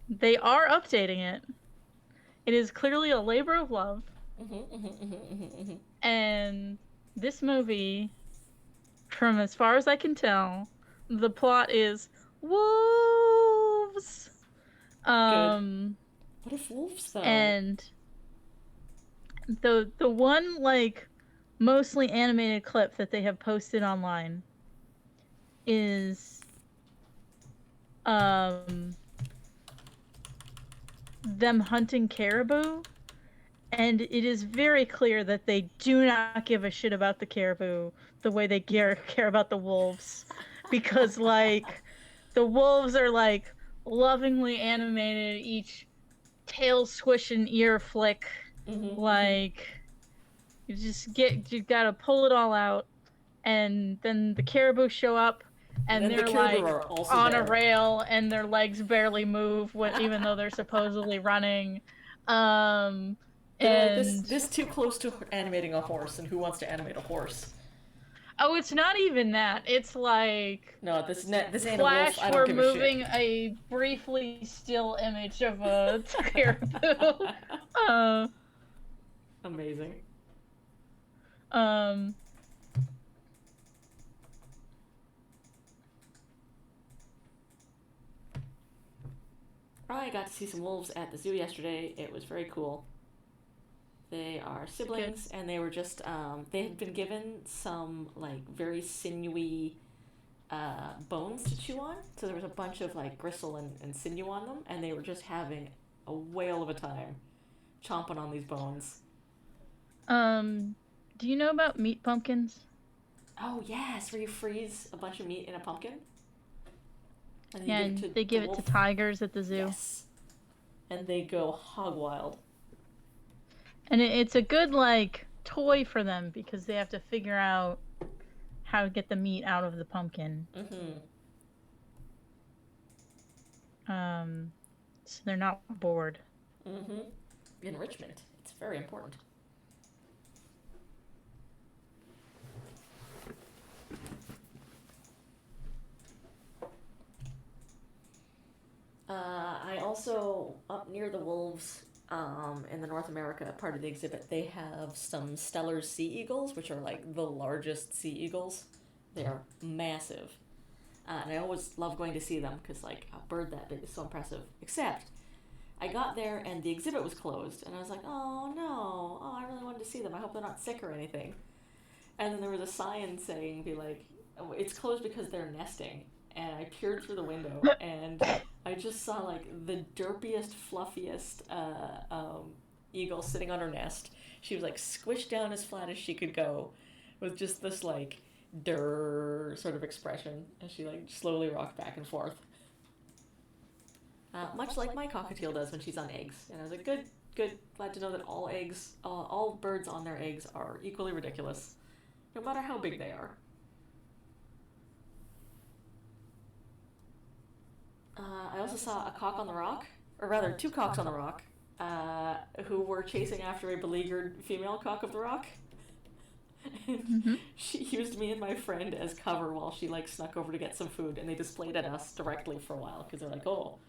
they are updating it. It is clearly a labor of love.
Mm-hmm.
And this movie, from as far as I can tell, the plot is wolves.
What if wolves though?
And the one like mostly animated clip that they have posted online is them hunting caribou, and it is very clear that they do not give a shit about the caribou the way they care about the wolves, because like the wolves are like lovingly animated, each tail swish and ear flick, like you gotta pull it all out, and then the caribou show up and
then
they're
the caribou
like
are also
on
there.
a rail and their legs barely move even though they're supposedly running.
They're like,
And
this too close to animating a horse, and who wants to animate a horse?
oh, it's not even that. It's like
No, this ain't a
Flash,
wolf. I don't
we're
give
moving
a shit.
a briefly still image of a caribou. uh,
Amazing.
um,
I got to see some wolves at the zoo yesterday. It was very cool. They are siblings, and they were just they had been given some like very sinewy bones to chew on. So there was a bunch of like gristle and sinew on them, and they were just having a whale of a time chomping on these bones.
do you know about meat pumpkins?
Oh yes, where you freeze a bunch of meat in a pumpkin. And
Yeah, they give it to tigers at the zoo.
Yes. And they go hog wild.
And it's a good like toy for them because they have to figure out how to get the meat out of the pumpkin. So they're not bored.
Enrichment. It's very important. I also, up near the wolves, in the North America part of the exhibit, they have some Steller's sea eagles, which are like the largest sea eagles. They are massive. And I always love going to see them because like a bird that big is so impressive. Except I got there and the exhibit was closed, and I was like, oh no, oh I really wanted to see them. I hope they're not sick or anything. And then there was a sign saying, be like, oh, it's closed because they're nesting. And I peered through the window and I just saw like the derpiest, fluffiest eagle sitting on her nest. She was like squished down as flat as she could go, with just this like durr sort of expression as she like slowly rocked back and forth. Much like my cockatiel does when she's on eggs. And I was like, good, glad to know that all birds on their eggs are equally ridiculous, no matter how big they are. I also saw a cock on the rock, or rather, two cocks on the rock, who were chasing after a beleaguered female cock of the rock. And she used me and my friend as cover while she like snuck over to get some food, and they displayed at us directly for a while because they're like, oh,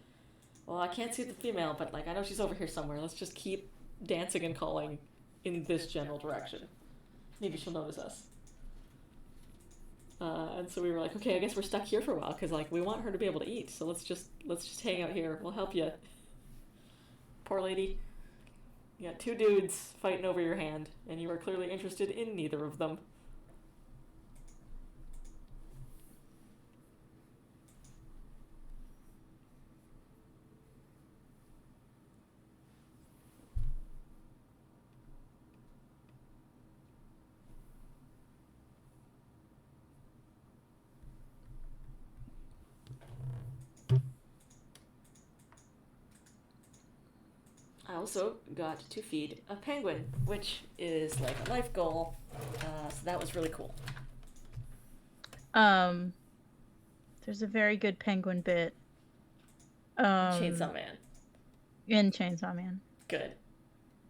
well, I can't see the female, but like I know she's over here somewhere. Let's just keep dancing and calling in this general direction. Maybe she'll notice us. And so we were like, okay, I guess we're stuck here for a while because like we want her to be able to eat. So let's just hang out here. We'll help you. Poor lady. You got two dudes fighting over your hand, and you are clearly interested in neither of them. I also got to feed a penguin, which is like a life goal. So that was really cool.
There's a very good penguin bit.
Chainsaw Man.
In Chainsaw Man.
Good.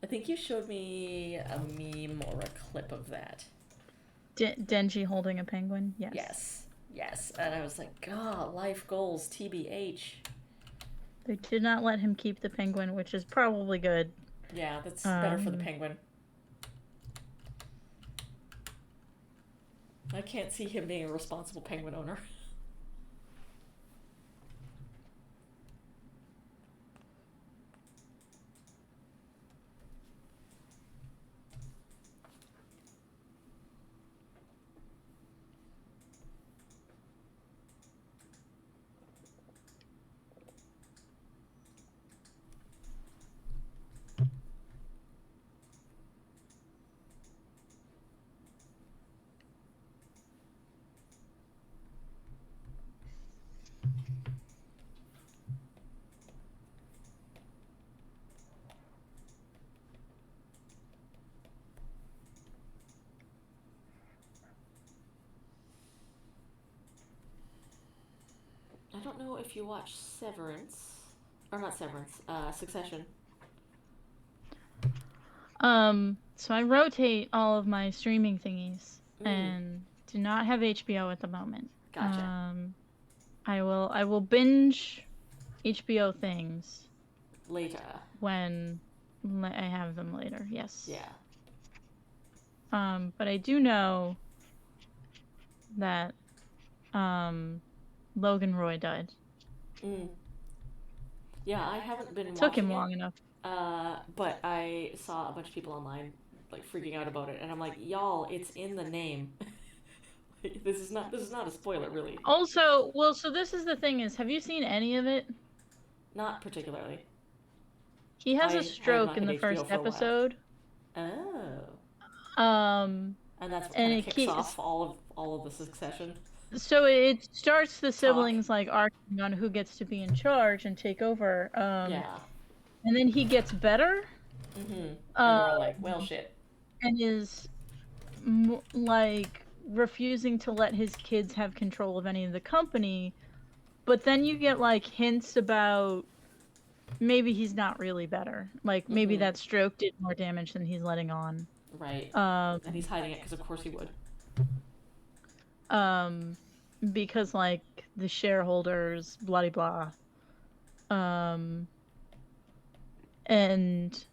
I think you showed me a meme or a clip of that.
Denji holding a penguin? Yes.
Yes. And I was like, God, life goals, TBH.
They did not let him keep the penguin, which is probably good.
Yeah, that's better for the
Um,
penguin. I can't see him being a responsible penguin owner. I don't know if you watch Severance, or not Severance, Succession.
so I rotate all of my streaming thingies
Mm,
and do not have HBO at the moment.
gotcha.
I will binge HBO things
Later.
when I have them later. Yes.
Yeah.
But I do know that Logan Roy died.
Mm. Yeah, I haven't been
It took him
watching it,
long enough.
but I saw a bunch of people online like freaking out about it, and I'm like, y'all, it's in the name. This is not a spoiler, really.
Also, well, so this is the thing is, have you seen any of it?
Not particularly.
He has a
I have
stroke
not
in
had
the
HBO
first
for a while.
episode.
Oh.
Um,
And that's what
and
kind of
it
kicks
keeps
off all of the Succession
so it starts the
talk.
siblings like arguing on who gets to be in charge and take over.
Yeah.
And then he gets better.
Mm-hmm. And they're all
Um,
like, well, shit.
and is like refusing to let his kids have control of any of the company. But then you get like hints about maybe he's not really better. Like maybe
Mm-hmm.
that stroke did more damage than he's letting on.
Right.
Um,
And he's hiding it because, of course, he would.
because like the shareholders, blah blah. And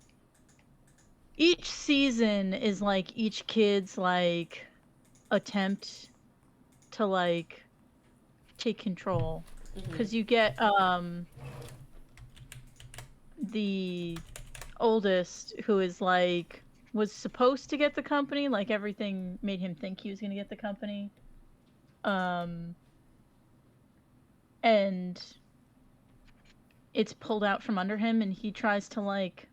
each season is like each kid's like attempt to like take control,
Mm-hmm.
because you get the oldest who is like was supposed to get the company, like everything made him think he was going to get the company, and it's pulled out from under him, and he tries to like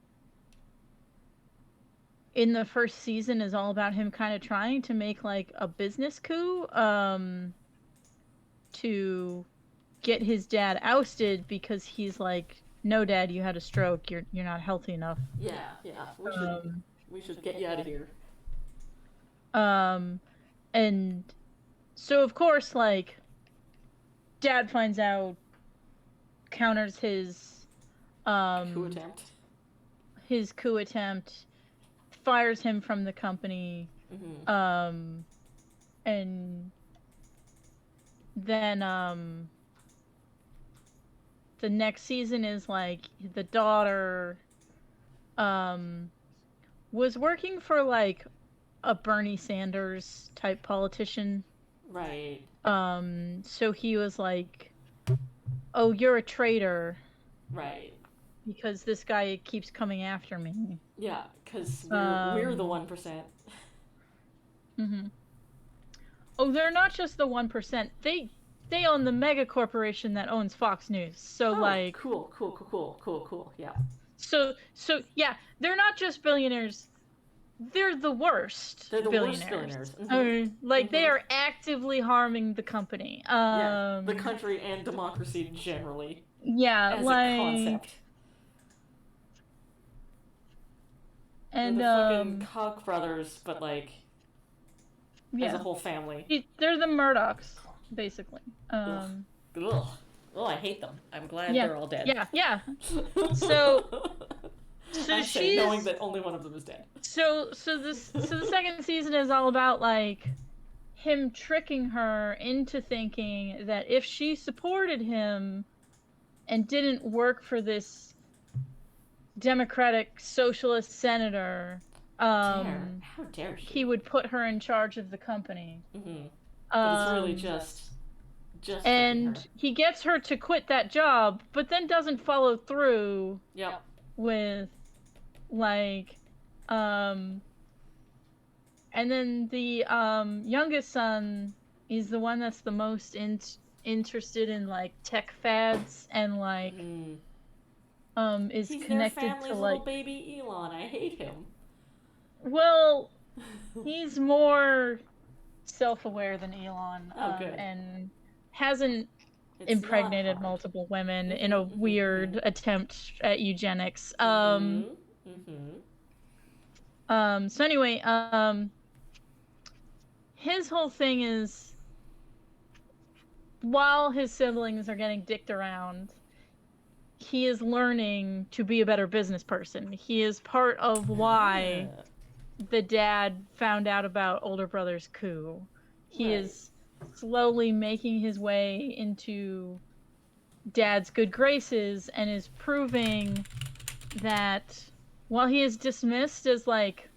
in the first season is all about him kind of trying to make like a business coup to get his dad ousted, because he's like, no dad, you had a stroke, you're not healthy enough.
Yeah, yeah. We should get you out of here.
And so of course like dad finds out, counters
Coup attempt.
his coup attempt, fires him from the company,
Mm-hmm.
and then the next season is like the daughter was working for like a Bernie Sanders type politician.
Right.
So he was like, oh, you're a traitor
Right.
because this guy keeps coming after me.
Yeah, because we're the 1%.
Mm-hmm. Oh, they're not just the 1%. They own the mega corporation that owns Fox News. So
Oh,
like
cool. Yeah.
so yeah, they're not just billionaires. They're the worst.
They're the
billionaires.
worst billionaires. Mm-hmm.
Like they
Mhm.
are actively harming the company.
Yeah, the country and democracy generally
Yeah,
as
like
a concept.
and
They're the fucking Koch brothers, but like as a
yeah,
whole family.
they're the Murdochs, basically.
Ugh. Oh, I hate them. I'm glad
Yeah,
they're all dead.
yeah. So
I say,
she's
knowing that only one of them is dead.
so the second season is all about like him tricking her into thinking that if she supported him and didn't work for this Democratic socialist senator,
How dare she?
he would put her in charge of the company.
Mm-hmm. But it's really
Um,
just freaking
and
her.
he gets her to quit that job, but then doesn't follow through
Yep.
with, like, and then the youngest son is the one that's the most interested in like tech fads and like is
He's their
connected
family's
to
little
like,
baby Elon. I hate him.
well, he's more self-aware than Elon,
Oh, good.
and hasn't
It's
impregnated
not hard.
multiple women in a weird attempt at eugenics.
Mm-hmm.
So anyway, his whole thing is, while his siblings are getting dicked around, he is learning to be a better business person. He is part of why the dad found out about older brother's coup. He is slowly making his way into dad's good graces and is proving that while he is dismissed as like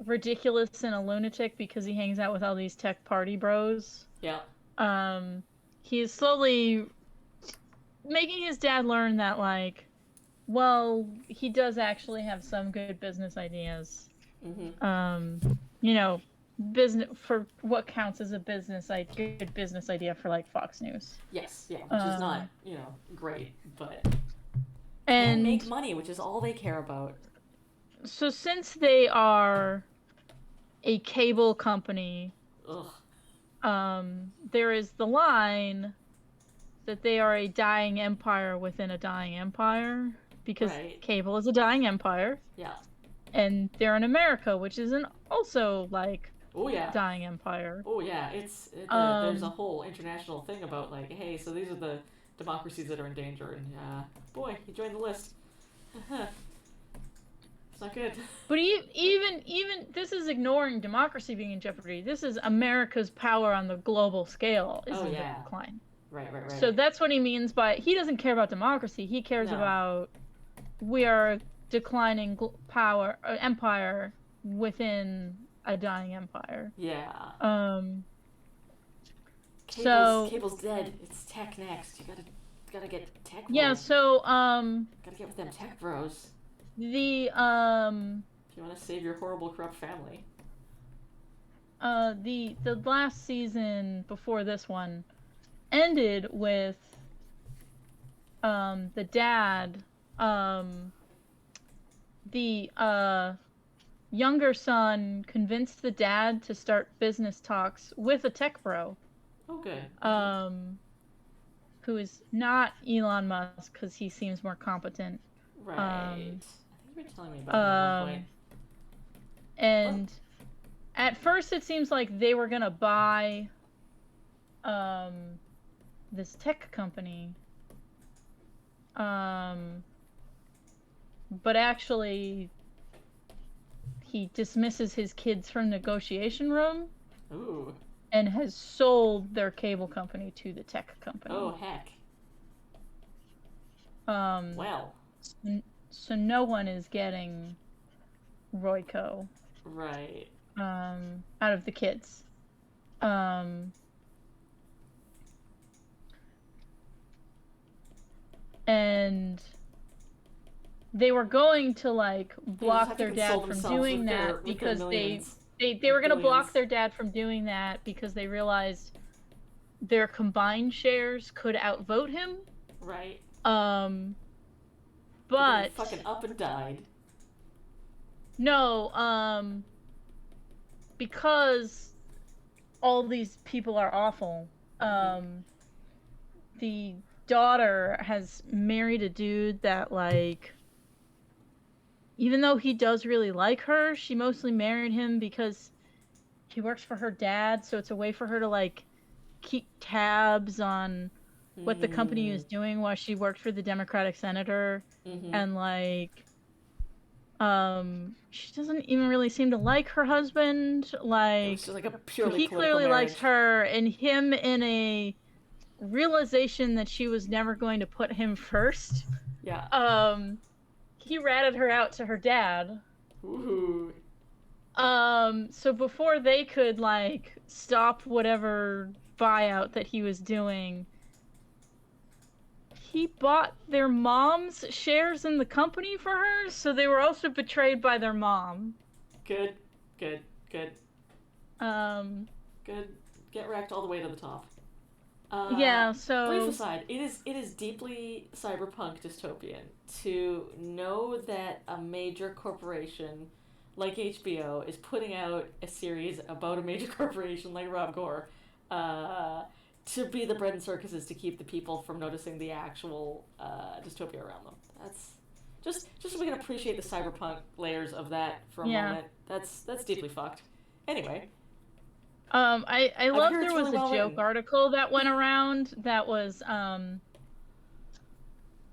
ridiculous and a lunatic because he hangs out with all these tech party bros, he is slowly making his dad learn that, like, well, he does actually have some good business ideas. You know, business for what counts as a good business idea for like Fox News.
Yes, yeah, which is not, great, but
and
make money, which is all they care about.
So since they are a cable company, there is the line that they are a dying empire within a dying empire, because cable is a dying empire.
Yeah.
And they're in America, which is also like dying empire.
Oh yeah, there's a whole international thing about like, hey, so these are the democracies that are in danger, and boy, he joined the list. It's not good.
But even this is ignoring democracy being in jeopardy. This is America's power on the global scale is in decline.
Right.
So that's what he means by, he doesn't care about democracy. He cares about, we are declining empire within a dying empire.
Yeah. Cable's dead. It's tech next. You gotta get tech.
Yeah. So
gotta get with them tech bros.
If
you want to save your horrible corrupt family.
The last season before this one ended with the dad, the younger son convinced the dad to start business talks with a tech bro.
Oh, good.
Who is not Elon Musk, because he seems more competent.
Right. I think you were telling me about that at one point.
And at first it seems like they were gonna buy this tech company, but actually he dismisses his kids from negotiation room.
Ooh.
And has sold their cable company to the tech company.
Oh heck. Well.
So no one is getting Royco.
Right.
Out of the kids. And they were going to like block their dad from doing that because they were going to block their dad from doing that because they realized their combined shares could outvote him.
Right.
But
he fucking up and died.
No, because all these people are awful. The daughter has married a dude that, like, even though he does really like her, she mostly married him because he works for her dad, so it's a way for her to, like, keep tabs on what the company is doing while she worked for the Democratic senator. And, like, she doesn't even really seem to like her husband. Like, he clearly likes her, and him in a realization that she was never going to put him first.
Yeah.
he ratted her out to her dad.
Ooh.
So before they could like stop whatever buyout that he was doing, he bought their mom's shares in the company for her, so they were also betrayed by their mom.
Good. Good. Good.
Um,
Good. Get wrecked all the way to the top.
yeah,
Brief
so
aside, it is deeply cyberpunk dystopian to know that a major corporation like HBO is putting out a series about a major corporation like Rob Gore, to be the bread and circuses to keep the people from noticing the actual dystopia around them. That's just so we can appreciate the cyberpunk layers of that for a
yeah.
moment. That's deeply fucked. Anyway,
I love
heard
there
it's
was
really
a
well
joke
written.
article that went around that was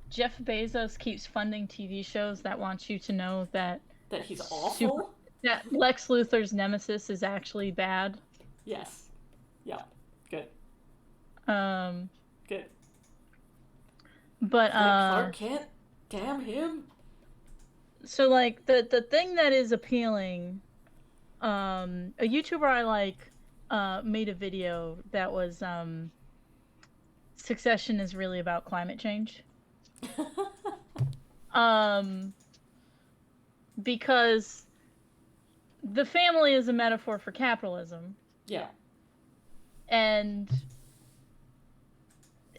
Jeff Bezos keeps funding TV shows that want you to know that
That he's
super
awful.
that Lex Luthor's nemesis is actually bad.
Yes. Yeah. Good.
Um,
Good.
but
Clark Kent. Damn him.
so like the thing that is appealing, a YouTuber I like made a video that was Succession is really about climate change. Because the family is a metaphor for capitalism.
Yeah.
And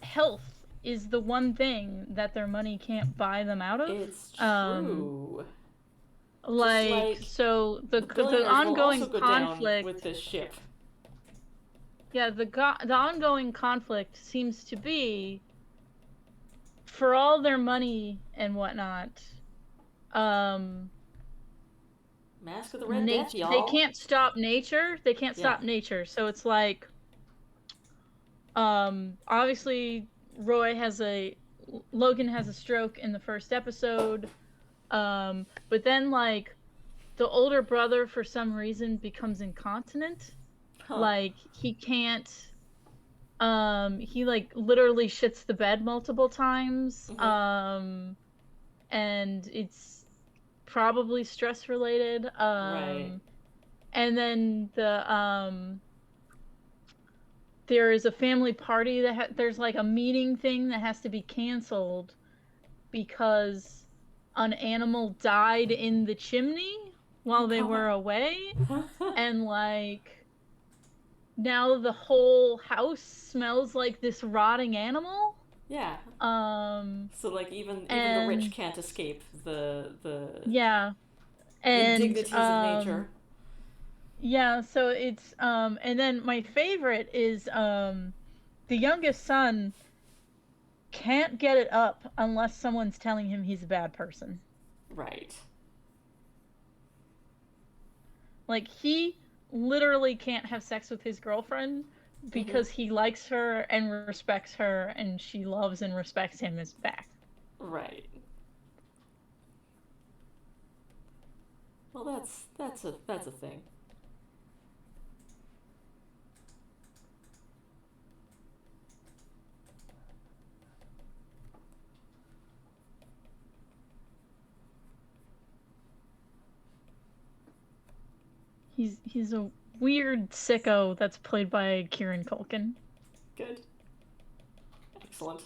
health is the one thing that their money can't buy them out of.
It's true.
Like so the ongoing
will also go
conflict
down with this ship.
Yeah, the ongoing conflict seems to be for all their money and whatnot.
Mask of the Red Death, y'all.
They can't stop nature. They can't stop nature. So it's like, obviously Logan has a stroke in the first episode. But then like the older brother for some reason becomes incontinent. Like he can't. He like literally shits the bed multiple times.
Mm-hmm.
And it's probably stress related.
Right.
And then there is a family party that there's like a meeting thing that has to be canceled because an animal died in the chimney while they were away. And like now the whole house smells like this rotting animal.
Yeah. So like even the rich can't escape the
and
indignities of nature.
Yeah, so it's and then my favorite is the youngest son can't get it up unless someone's telling him he's a bad person.
Right.
Like he literally can't have sex with his girlfriend because he likes her and respects her and she loves and respects him as back.
Right. Well, that's a thing.
He's a weird sicko that's played by Kieran Culkin.
Good. Excellent.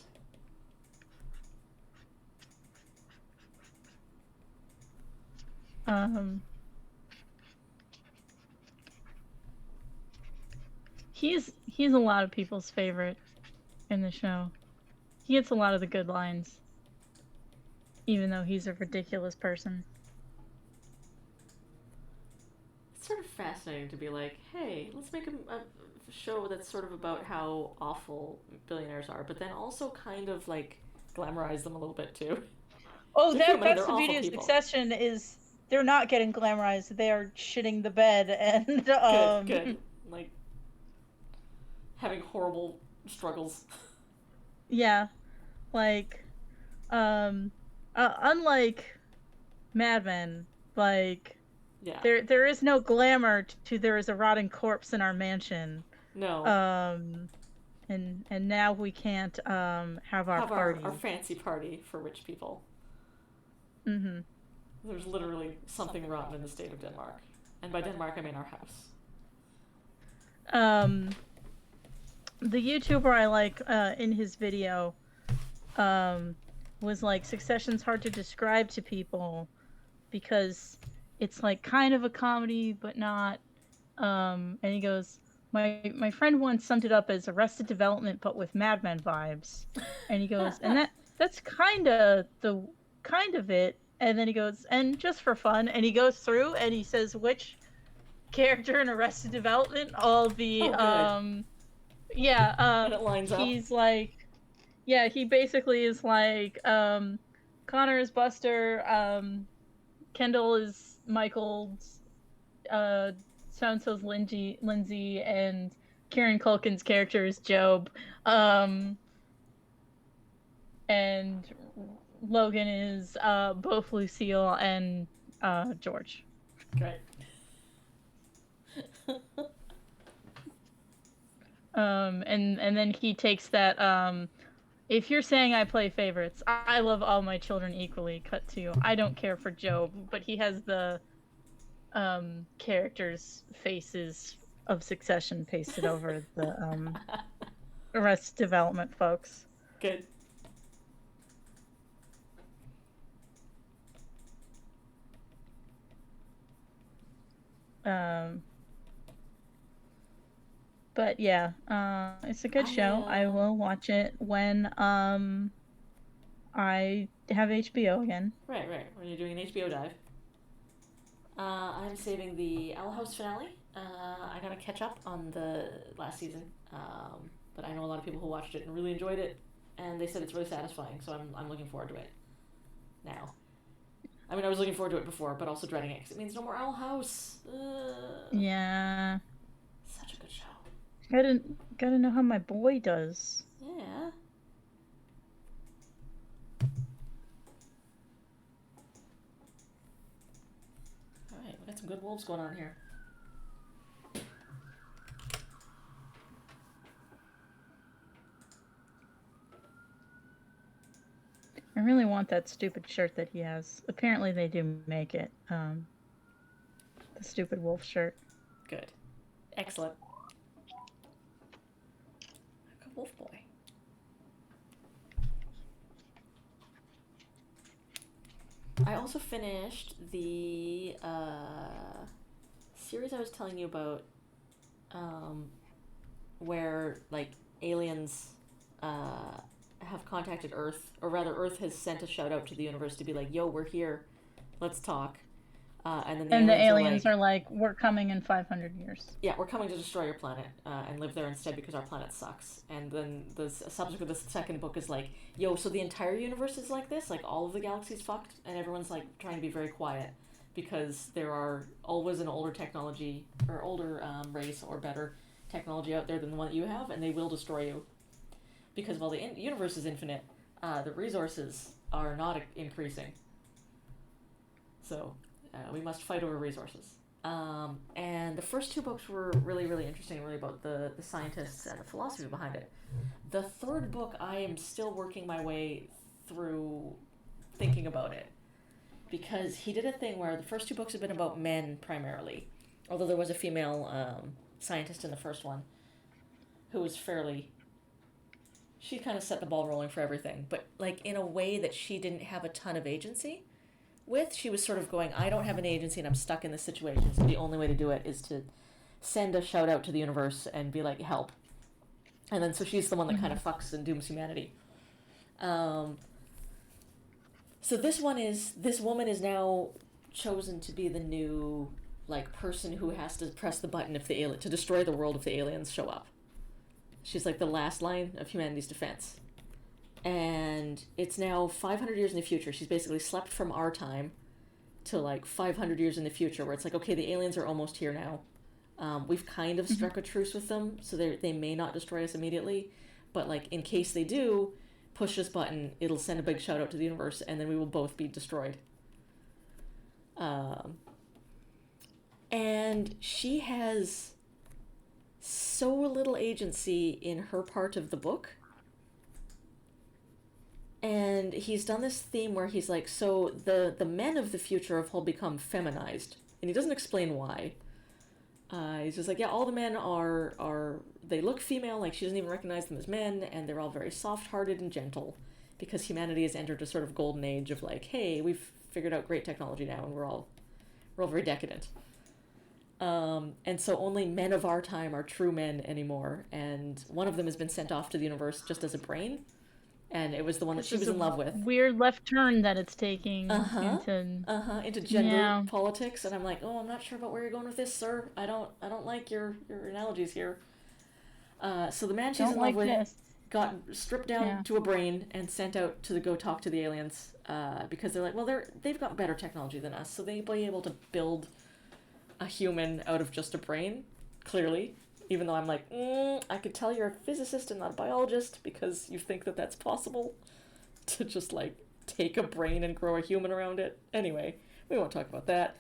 He's a lot of people's favorite in the show. He gets a lot of the good lines, even though he's a ridiculous person.
It's sort of fascinating to be like, hey, let's make a show that's sort of about how awful billionaires are, but then also kind of like glamorize them a little bit too.
Oh, that's the beauty of Succession is they're not getting glamorized. They are shitting the bed and
good. Like having horrible struggles.
Yeah. Like unlike Mad Men, like there is no glamour to there is a rotting corpse in our mansion.
No.
And now we can't have our party.
Our fancy party for rich people.
Mm-hmm.
There's literally something rotten in the state of Denmark. And by Denmark, I mean our house.
Um, the YouTuber I like in his video was like, Succession's hard to describe to people because it's like kind of a comedy but not. And he goes, my friend once summed it up as Arrested Development but with Mad Men vibes. And he goes, and that's kind of it. And then he goes, and just for fun, and he goes through and he says which character in Arrested Development all the
Oh, good.
yeah,
And it lines up.
he's like, yeah, he basically is like, Connor is Buster, Kendall is Michael's, so-and-so's Lindsay, and Kieran Culkin's character is Job, and Logan is both Lucille and George.
Great.
And then he takes that, if you're saying I play favorites, I love all my children equally, cut to I don't care for Job, but he has the characters' faces of Succession pasted over the Arrested Development folks.
Good.
But yeah, it's a good show. I will watch it when I have HBO again.
Right. When you're doing an HBO dive. I'm saving the Owl House finale. I gotta catch up on the last season. But I know a lot of people who watched it and really enjoyed it, and they said it's really satisfying. So I'm looking forward to it now. I mean, I was looking forward to it before, but also dreading it because it means no more Owl House.
Yeah.
Such a good show.
Gotta know how my boy does.
Yeah. Alright, we got some good wolves going on here.
I really want that stupid shirt that he has. Apparently they do make it. The stupid wolf shirt.
Good. Excellent. Good wolf boy. I also finished the series I was telling you about, where like aliens have contacted Earth, or rather, Earth has sent a shout out to the universe to be like, "Yo, we're here, let's talk." And then
the aliens are like, we're coming in 500 years.
Yeah, we're coming to destroy your planet and live there instead because our planet sucks. And then the second book is like, yo, so the entire universe is like this? Like all of the galaxies fucked? And everyone's like trying to be very quiet because there are always an older technology or older race or better technology out there than the one that you have, and they will destroy you. Because while the universe is infinite, the resources are not increasing. So we must fight over resources. And the first two books were really, really interesting, really about the scientists and the philosophy behind it. The third book, I am still working my way through thinking about it. Because he did a thing where the first two books have been about men primarily, although there was a female scientist in the first one who was she kind of set the ball rolling for everything, but like in a way that she didn't have a ton of agency with. She was sort of going, I don't have an agency and I'm stuck in this situation, so the only way to do it is to send a shout out to the universe and be like, help. And then so she's the one that kind of fucks and dooms humanity. So this woman is now chosen to be the new like person who has to press the button to destroy the world if the aliens show up. She's like the last line of humanity's defense. And it's now 500 years in the future. She's basically slept from our time to like 500 years in the future, where it's like, okay, the aliens are almost here now. We've kind of struck a truce with them, so they may not destroy us immediately, but like in case they do, push this button, it'll send a big shout out to the universe, and then we will both be destroyed. And she has so little agency in her part of the book. And he's done this theme where he's like, so the men of the future have all become feminized, and he doesn't explain why. He's just like, yeah, all the men are they look female, like she doesn't even recognize them as men, and they're all very soft-hearted and gentle, because humanity has entered a sort of golden age of like, hey, we've figured out great technology now, and we're all very decadent. And so only men of our time are true men anymore, and one of them has been sent off to the universe just as a brain, and it was the one that
This
she
is
was
a
in love with.
weird left turn that it's taking
Uh-huh.
into.
Into gender
Yeah.
politics, and I'm like, oh, I'm not sure about where you're going with this, sir. I don't like your analogies here. So the man she's
Don't
in
like
love with
this.
got stripped down
Yeah.
to a brain and sent out to go talk to the aliens, because they're like, well, they've got better technology than us, so they'll be able to build a human out of just a brain, clearly. Even though I'm like, I could tell you're a physicist and not a biologist because you think that that's possible to just like take a brain and grow a human around it. Anyway, we won't talk about that.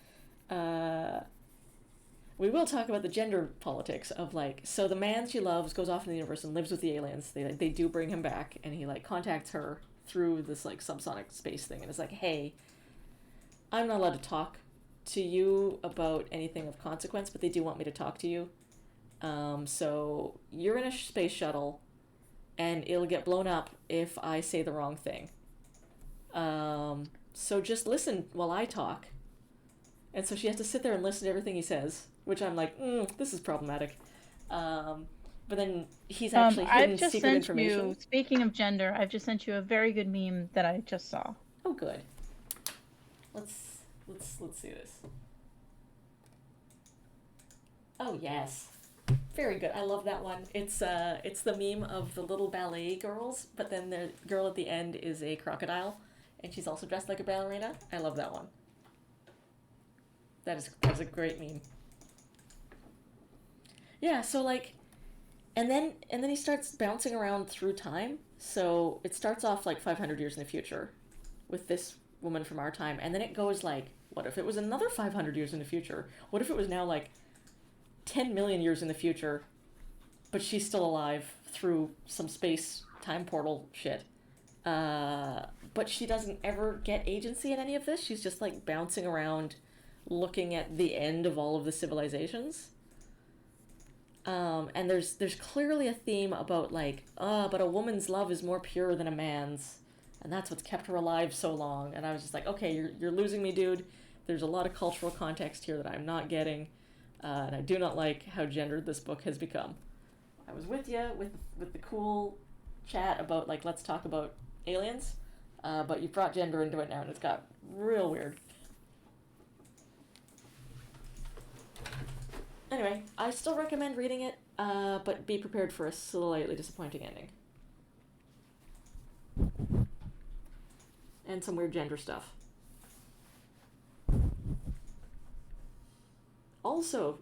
We will talk about the gender politics of like, so the man she loves goes off in the universe and lives with the aliens. They do bring him back, and he like contacts her through this like subsonic space thing, and it's like, hey, I'm not allowed to talk to you about anything of consequence, but they do want me to talk to you. So you're in a space shuttle, and it'll get blown up if I say the wrong thing. So just listen while I talk. And so she has to sit there and listen to everything he says, which I'm like, this is problematic. But then he's actually hidden
I've just
secret
sent
information.
you. Speaking of gender, I've just sent you a very good meme that I just saw.
Oh, good. Let's see this. Oh yes, very good. I love that one. It's the meme of the little ballet girls, but then the girl at the end is a crocodile, and she's also dressed like a ballerina. I love that one. That's a great meme. Yeah, so like, and then he starts bouncing around through time. So it starts off like 500 years in the future, with this woman from our time, and then it goes like, what if it was another 500 years in the future? What if it was now like 10 million years in the future, but she's still alive through some space time portal shit? But she doesn't ever get agency in any of this. She's just like bouncing around, looking at the end of all of the civilizations. And there's clearly a theme about like, but a woman's love is more pure than a man's, and that's what's kept her alive so long. And I was just like, okay, you're losing me, dude. There's a lot of cultural context here that I'm not getting, and I do not like how gendered this book has become. I was with you with the cool chat about like, let's talk about aliens, but you brought gender into it now, and it's got real weird. Anyway, I still recommend reading it, but be prepared for a slightly disappointing ending. And some weird gender stuff. Also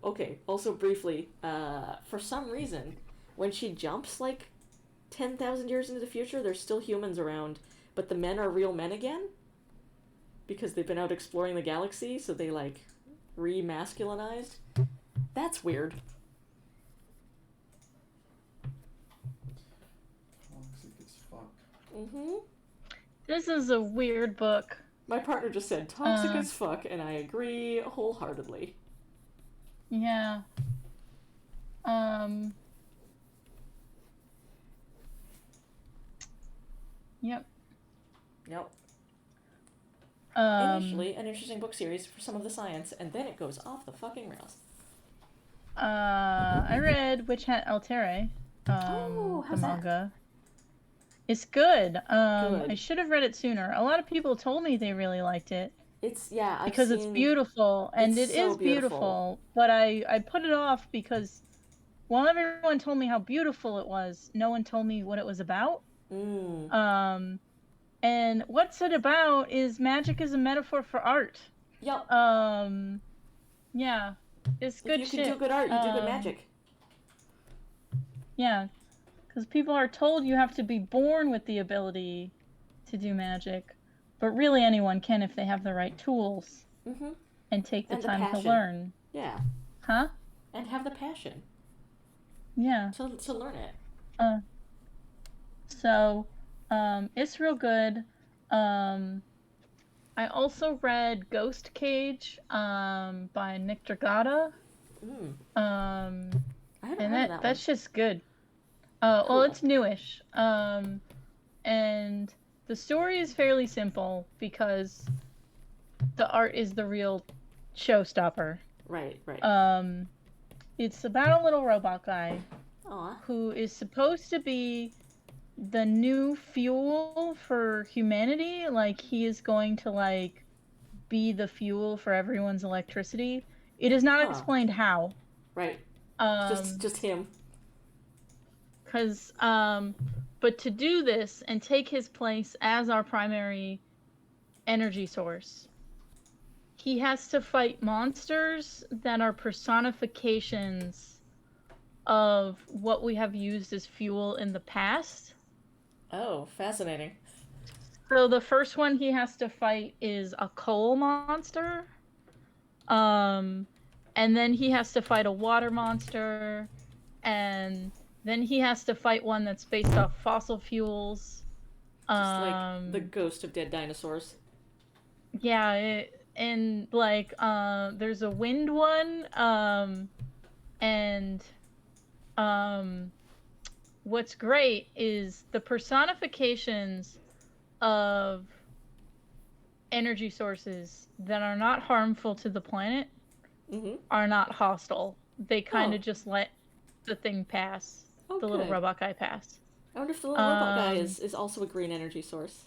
briefly, for some reason, when she jumps like 10,000 years into the future, there's still humans around, but the men are real men again? Because they've been out exploring the galaxy, so they like re-masculinized. That's weird.
Toxic as fuck.
Mm-hmm.
This is a weird book.
My partner just said toxic as fuck, and I agree wholeheartedly.
Yeah. Yep.
Yep.
Um,
Initially, an interesting book series for some of the science, and then it goes off the fucking rails.
I read Witch Hat Altere,
Oh,
the
how's that?
manga. It's good.
Good.
I should have read it sooner. A lot of people told me they really liked it
It's, yeah, I've
because it's
seen...
beautiful, and
It's
it
so
is beautiful. But I put it off because while everyone told me how beautiful it was, no one told me what it was about. And what's it about is magic is a metaphor for art.
Yep.
Yeah, it's good
If you
shit.
can do good art, you do good magic.
Yeah, because people are told you have to be born with the ability to do magic, but really anyone can if they have the right tools
Mm-hmm.
and take the
And the
time to
passion.
learn.
Yeah.
Huh?
And have the passion
Yeah.
to learn it.
So, It's real good. I also read Ghost Cage by Nick Dragata.
Mm,
Um,
I haven't
and
heard of that
that's
one.
just good.
Cool.
Well, it's newish. And the story is fairly simple because the art is the real showstopper.
Right, right.
It's about a little robot guy
Aw.
who is supposed to be the new fuel for humanity. Like, he is going to, like, be the fuel for everyone's electricity. It is not
Huh.
explained how.
Right.
Um,
Just him.
Because, but to do this and take his place as our primary energy source, he has to fight monsters that are personifications of what we have used as fuel in the past.
Oh, fascinating.
So the first one he has to fight is a coal monster. And then he has to fight a water monster, and then he has to fight one that's based off fossil fuels.
Just like the ghost of dead dinosaurs.
Yeah, and like there's a wind one, and what's great is the personifications of energy sources that are not harmful to the planet
Mm-hmm.
are not hostile. They kind
Oh.
of just let the thing pass,
Oh,
the little
good.
robot guy pass.
I wonder if the little robot guy
Um,
is also a green energy source.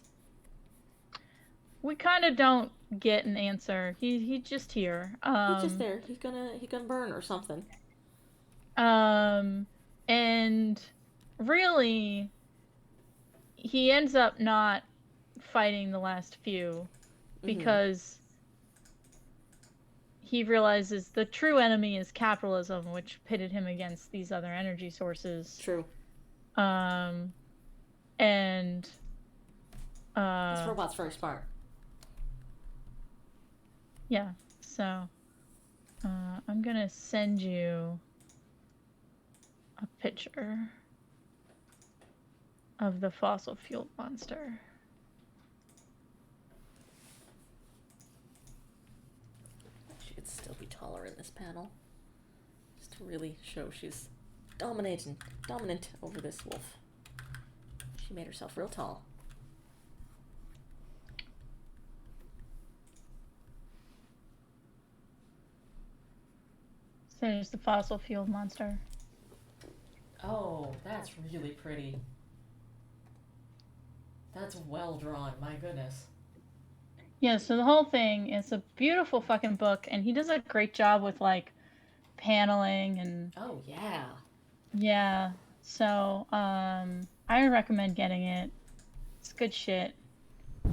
We kind of don't get an answer. He's just here.
He's just there. He's gonna burn or something.
And really, he ends up not fighting the last few because he realizes the true enemy is capitalism, which pitted him against these other energy sources.
True.
And
This robot's very smart.
yeah, so I'm gonna send you a picture of the fossil fuel monster.
She could still be taller in this panel. Just to really show she's dominant over this wolf. She made herself real tall.
So there's the fossil fuel monster.
Oh, that's really pretty. That's well drawn, my goodness.
Yeah, so the whole thing is a beautiful fucking book, and he does a great job with, like, paneling and...
Oh, yeah.
Yeah, so, I recommend getting it. It's good shit.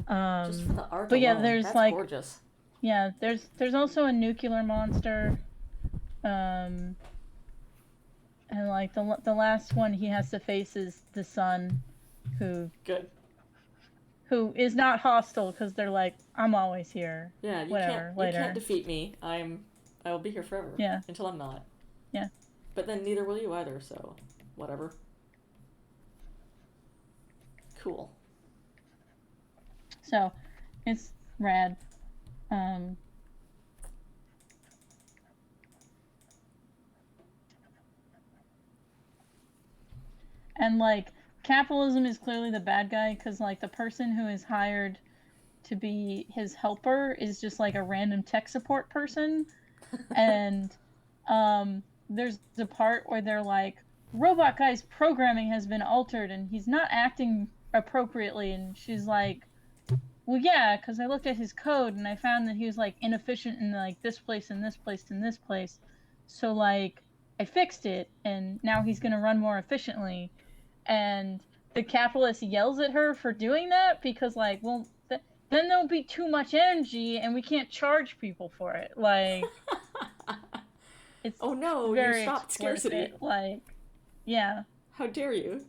Just for the art
but yeah,
alone,
there's,
that's
like...
gorgeous.
Yeah, there's also a nuclear monster. And, like, the last one he has to face is the sun, who is not hostile, because they're like, I'm always here.
Yeah,
Whatever,
you can't defeat me. I will be here forever.
Yeah.
Until I'm not.
Yeah.
But then neither will you either, so whatever. Cool.
So, it's rad. And, like, capitalism is clearly the bad guy, because, like, the person who is hired to be his helper is just, like, a random tech support person. And there's the part where they're like, robot guy's programming has been altered and he's not acting appropriately, and she's like, well, yeah, because I looked at his code and I found that he was, like, inefficient in, like, this place and this place and this place, so, like, I fixed it and now he's gonna run more efficiently. And the capitalist yells at her for doing that because, like, well, then there'll be too much energy and we can't charge people for it. Like, it's
oh no,
very
you stopped
explicit.
scarcity.
Like, yeah.
How dare you?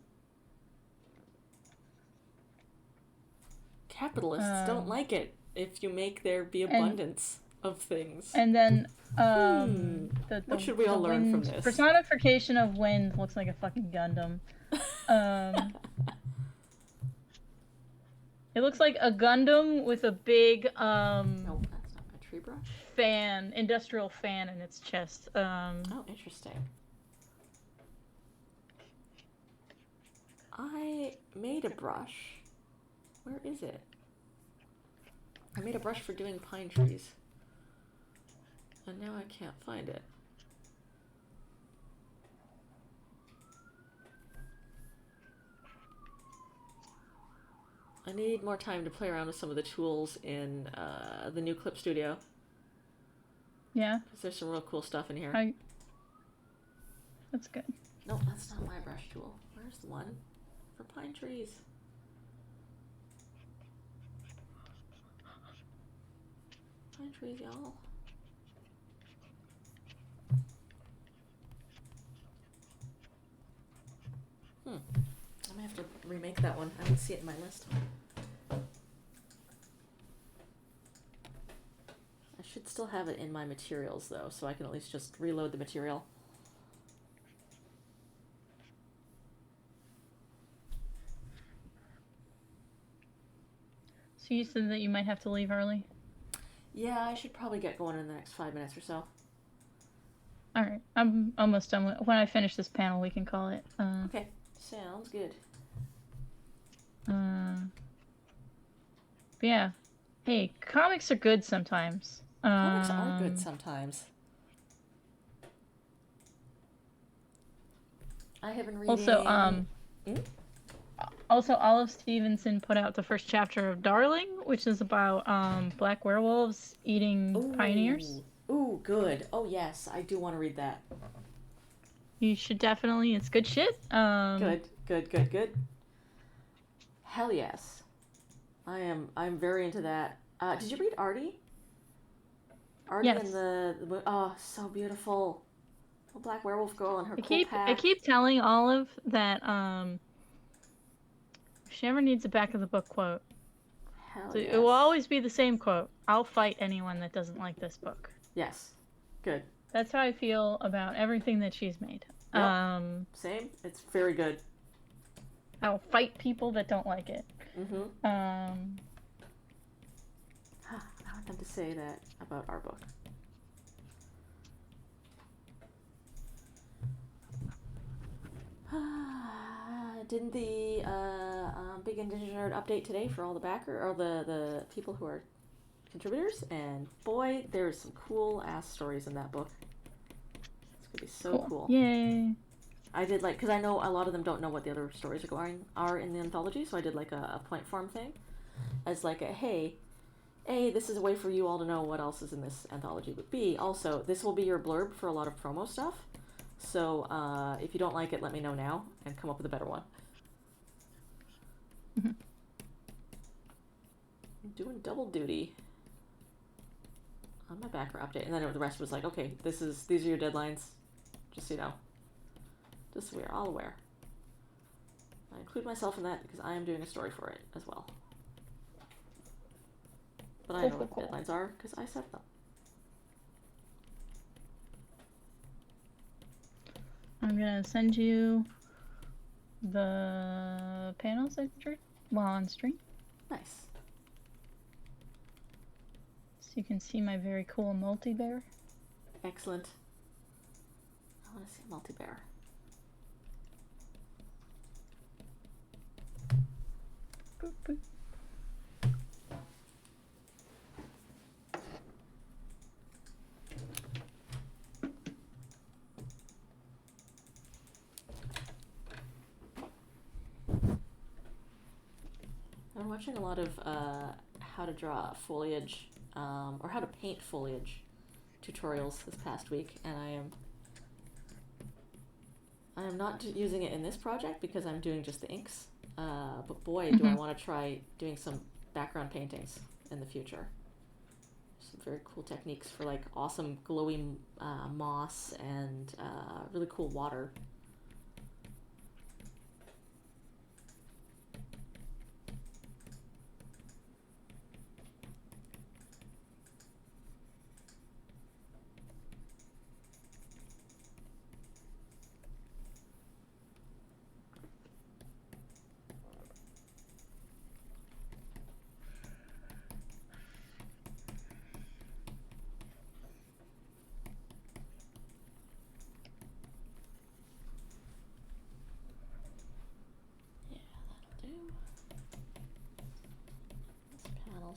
Capitalists don't like it if you make there be abundance of things.
And then
what should we all learn from this?
Personification of wind looks like a fucking Gundam. It looks like a Gundam with a big
No, that's not my tree brush.
fan, industrial fan in its chest.
Oh, interesting. I made a brush. Where is it? I made a brush for doing pine trees. And now I can't find it. I need more time to play around with some of the tools in the new Clip Studio.
Yeah.
Because there's some real cool stuff in here.
That's good.
No, that's not my brush tool. Where's the one for pine trees? Pine trees, y'all. I might have to remake that one. I don't see it in my list. I should still have it in my materials though, so I can at least just reload the material.
So you said that you might have to leave early?
Yeah, I should probably get going in the next 5 minutes or so.
Alright, I'm almost done. When I finish this panel, we can call it.
Okay, sounds good.
But yeah. Hey, comics are good sometimes.
Comics are good sometimes. I have been reading...
Also, Olive Stevenson put out the first chapter of Darling, which is about black werewolves eating pioneers.
Ooh, good. Oh yes, I do want to read that.
You should definitely. It's good shit.
Good. Hell yes. I'm very into that. Did you read Artie? Artie
Yes.
and the oh, so beautiful. A black werewolf girl and her cool pack.
I keep telling Olive that if she ever needs a back of the book quote,
Hell
so
yes.
it will always be the same quote. I'll fight anyone that doesn't like this book.
Yes. Good.
That's how I feel about everything that she's made.
Yep. Same. It's very good.
I'll fight people that don't like it.
I want them to say that about our book. Didn't the Big Indigenous Nerd update today for all the backer or the people who are contributors? And boy, there's some cool ass stories in that book. It's gonna be so cool.
Yay!
I did because I know a lot of them don't know what the other stories are in the anthology, so I did like a point form thing as like a hey, this is a way for you all to know what else is in this anthology. But B, also this will be your blurb for a lot of promo stuff. So if you don't like it, let me know now and come up with a better one.
Mm-hmm.
I'm doing double duty on my backer update, and then the rest was like, okay, these are your deadlines, just so you know, just so we're all aware. I include myself in that because I am doing a story for it as well. But I know what the deadlines are because I set them.
I'm gonna send you the panels I drew while on stream.
Nice.
So you can see my very cool multi-bear.
Excellent. I want to see a multi-bear.
Boop, boop.
I'm watching a lot of how to draw foliage or how to paint foliage tutorials this past week, and I am not using it in this project because I'm doing just the inks. But boy, do I want to try doing some background paintings in the future. Some very cool techniques for like awesome glowing moss and really cool water.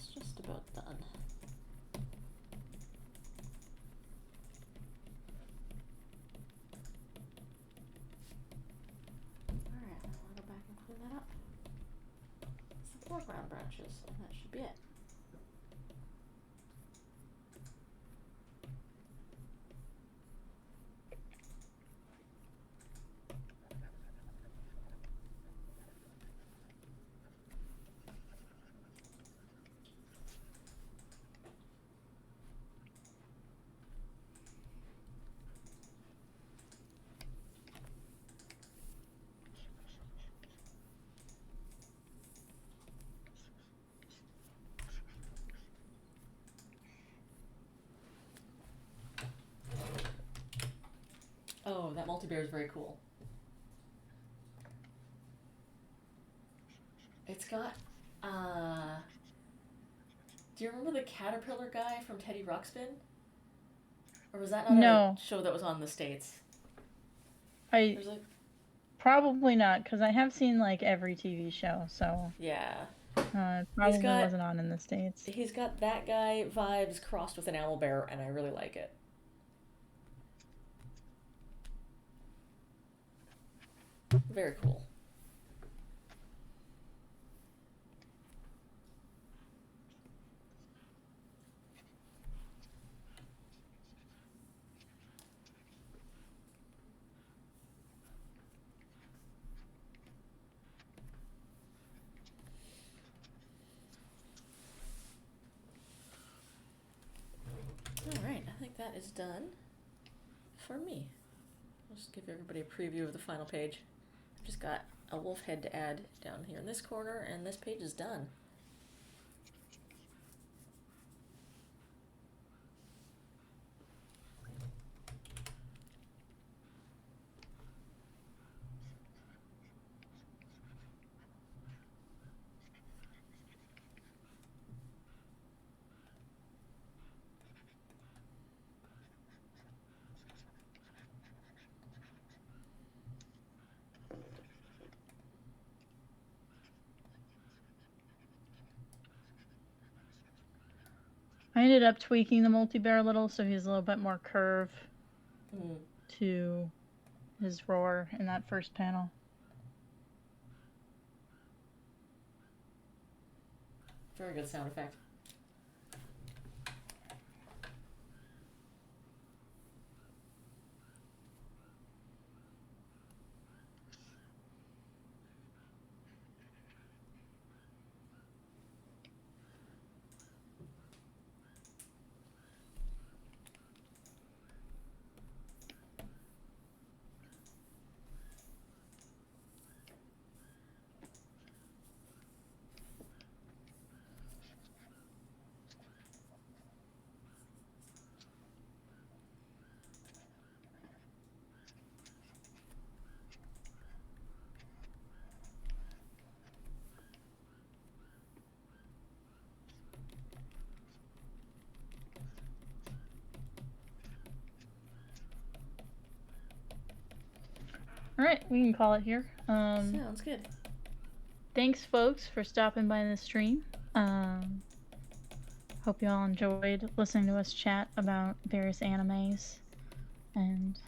It's just about done. Alright, I'll go back and clean that up. Some foreground branches, and that should be it. Oh, that multi-bear is very cool. It's got, do you remember the caterpillar guy from Teddy Ruxpin? Or was that not
No.
a show that was on the States?
I
There's like,
probably not, because I have seen like every TV show, so
yeah.
it probably
got-
wasn't on in the States.
He's got that guy vibes crossed with an owl bear, and I really like it. Very cool. Alright, I think that is done for me. I'll just give everybody a preview of the final page. I've just got a wolf head to add down here in this corner, and this page is done.
I ended up tweaking the multi-bear a little, so he's a little bit more curve
Mm.
to his roar in that first panel.
Very good sound effect.
All right, we can call it here.
Sounds good.
Thanks, folks, for stopping by the stream. Hope you all enjoyed listening to us chat about various animes and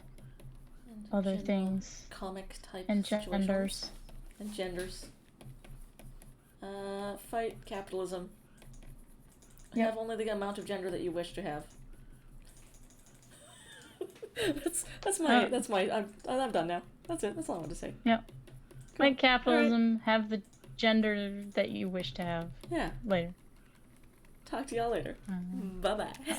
And
other
general
things
comic type
and
situations.
genders.
And genders. Fight capitalism.
Yep.
Have only the amount of gender that you wish to have. that's my I'm done now. That's it. That's all I want to say.
Yep.
Cool.
Like capitalism, have the gender that you wish to have
Yeah.
later.
Talk to y'all later. Bye bye.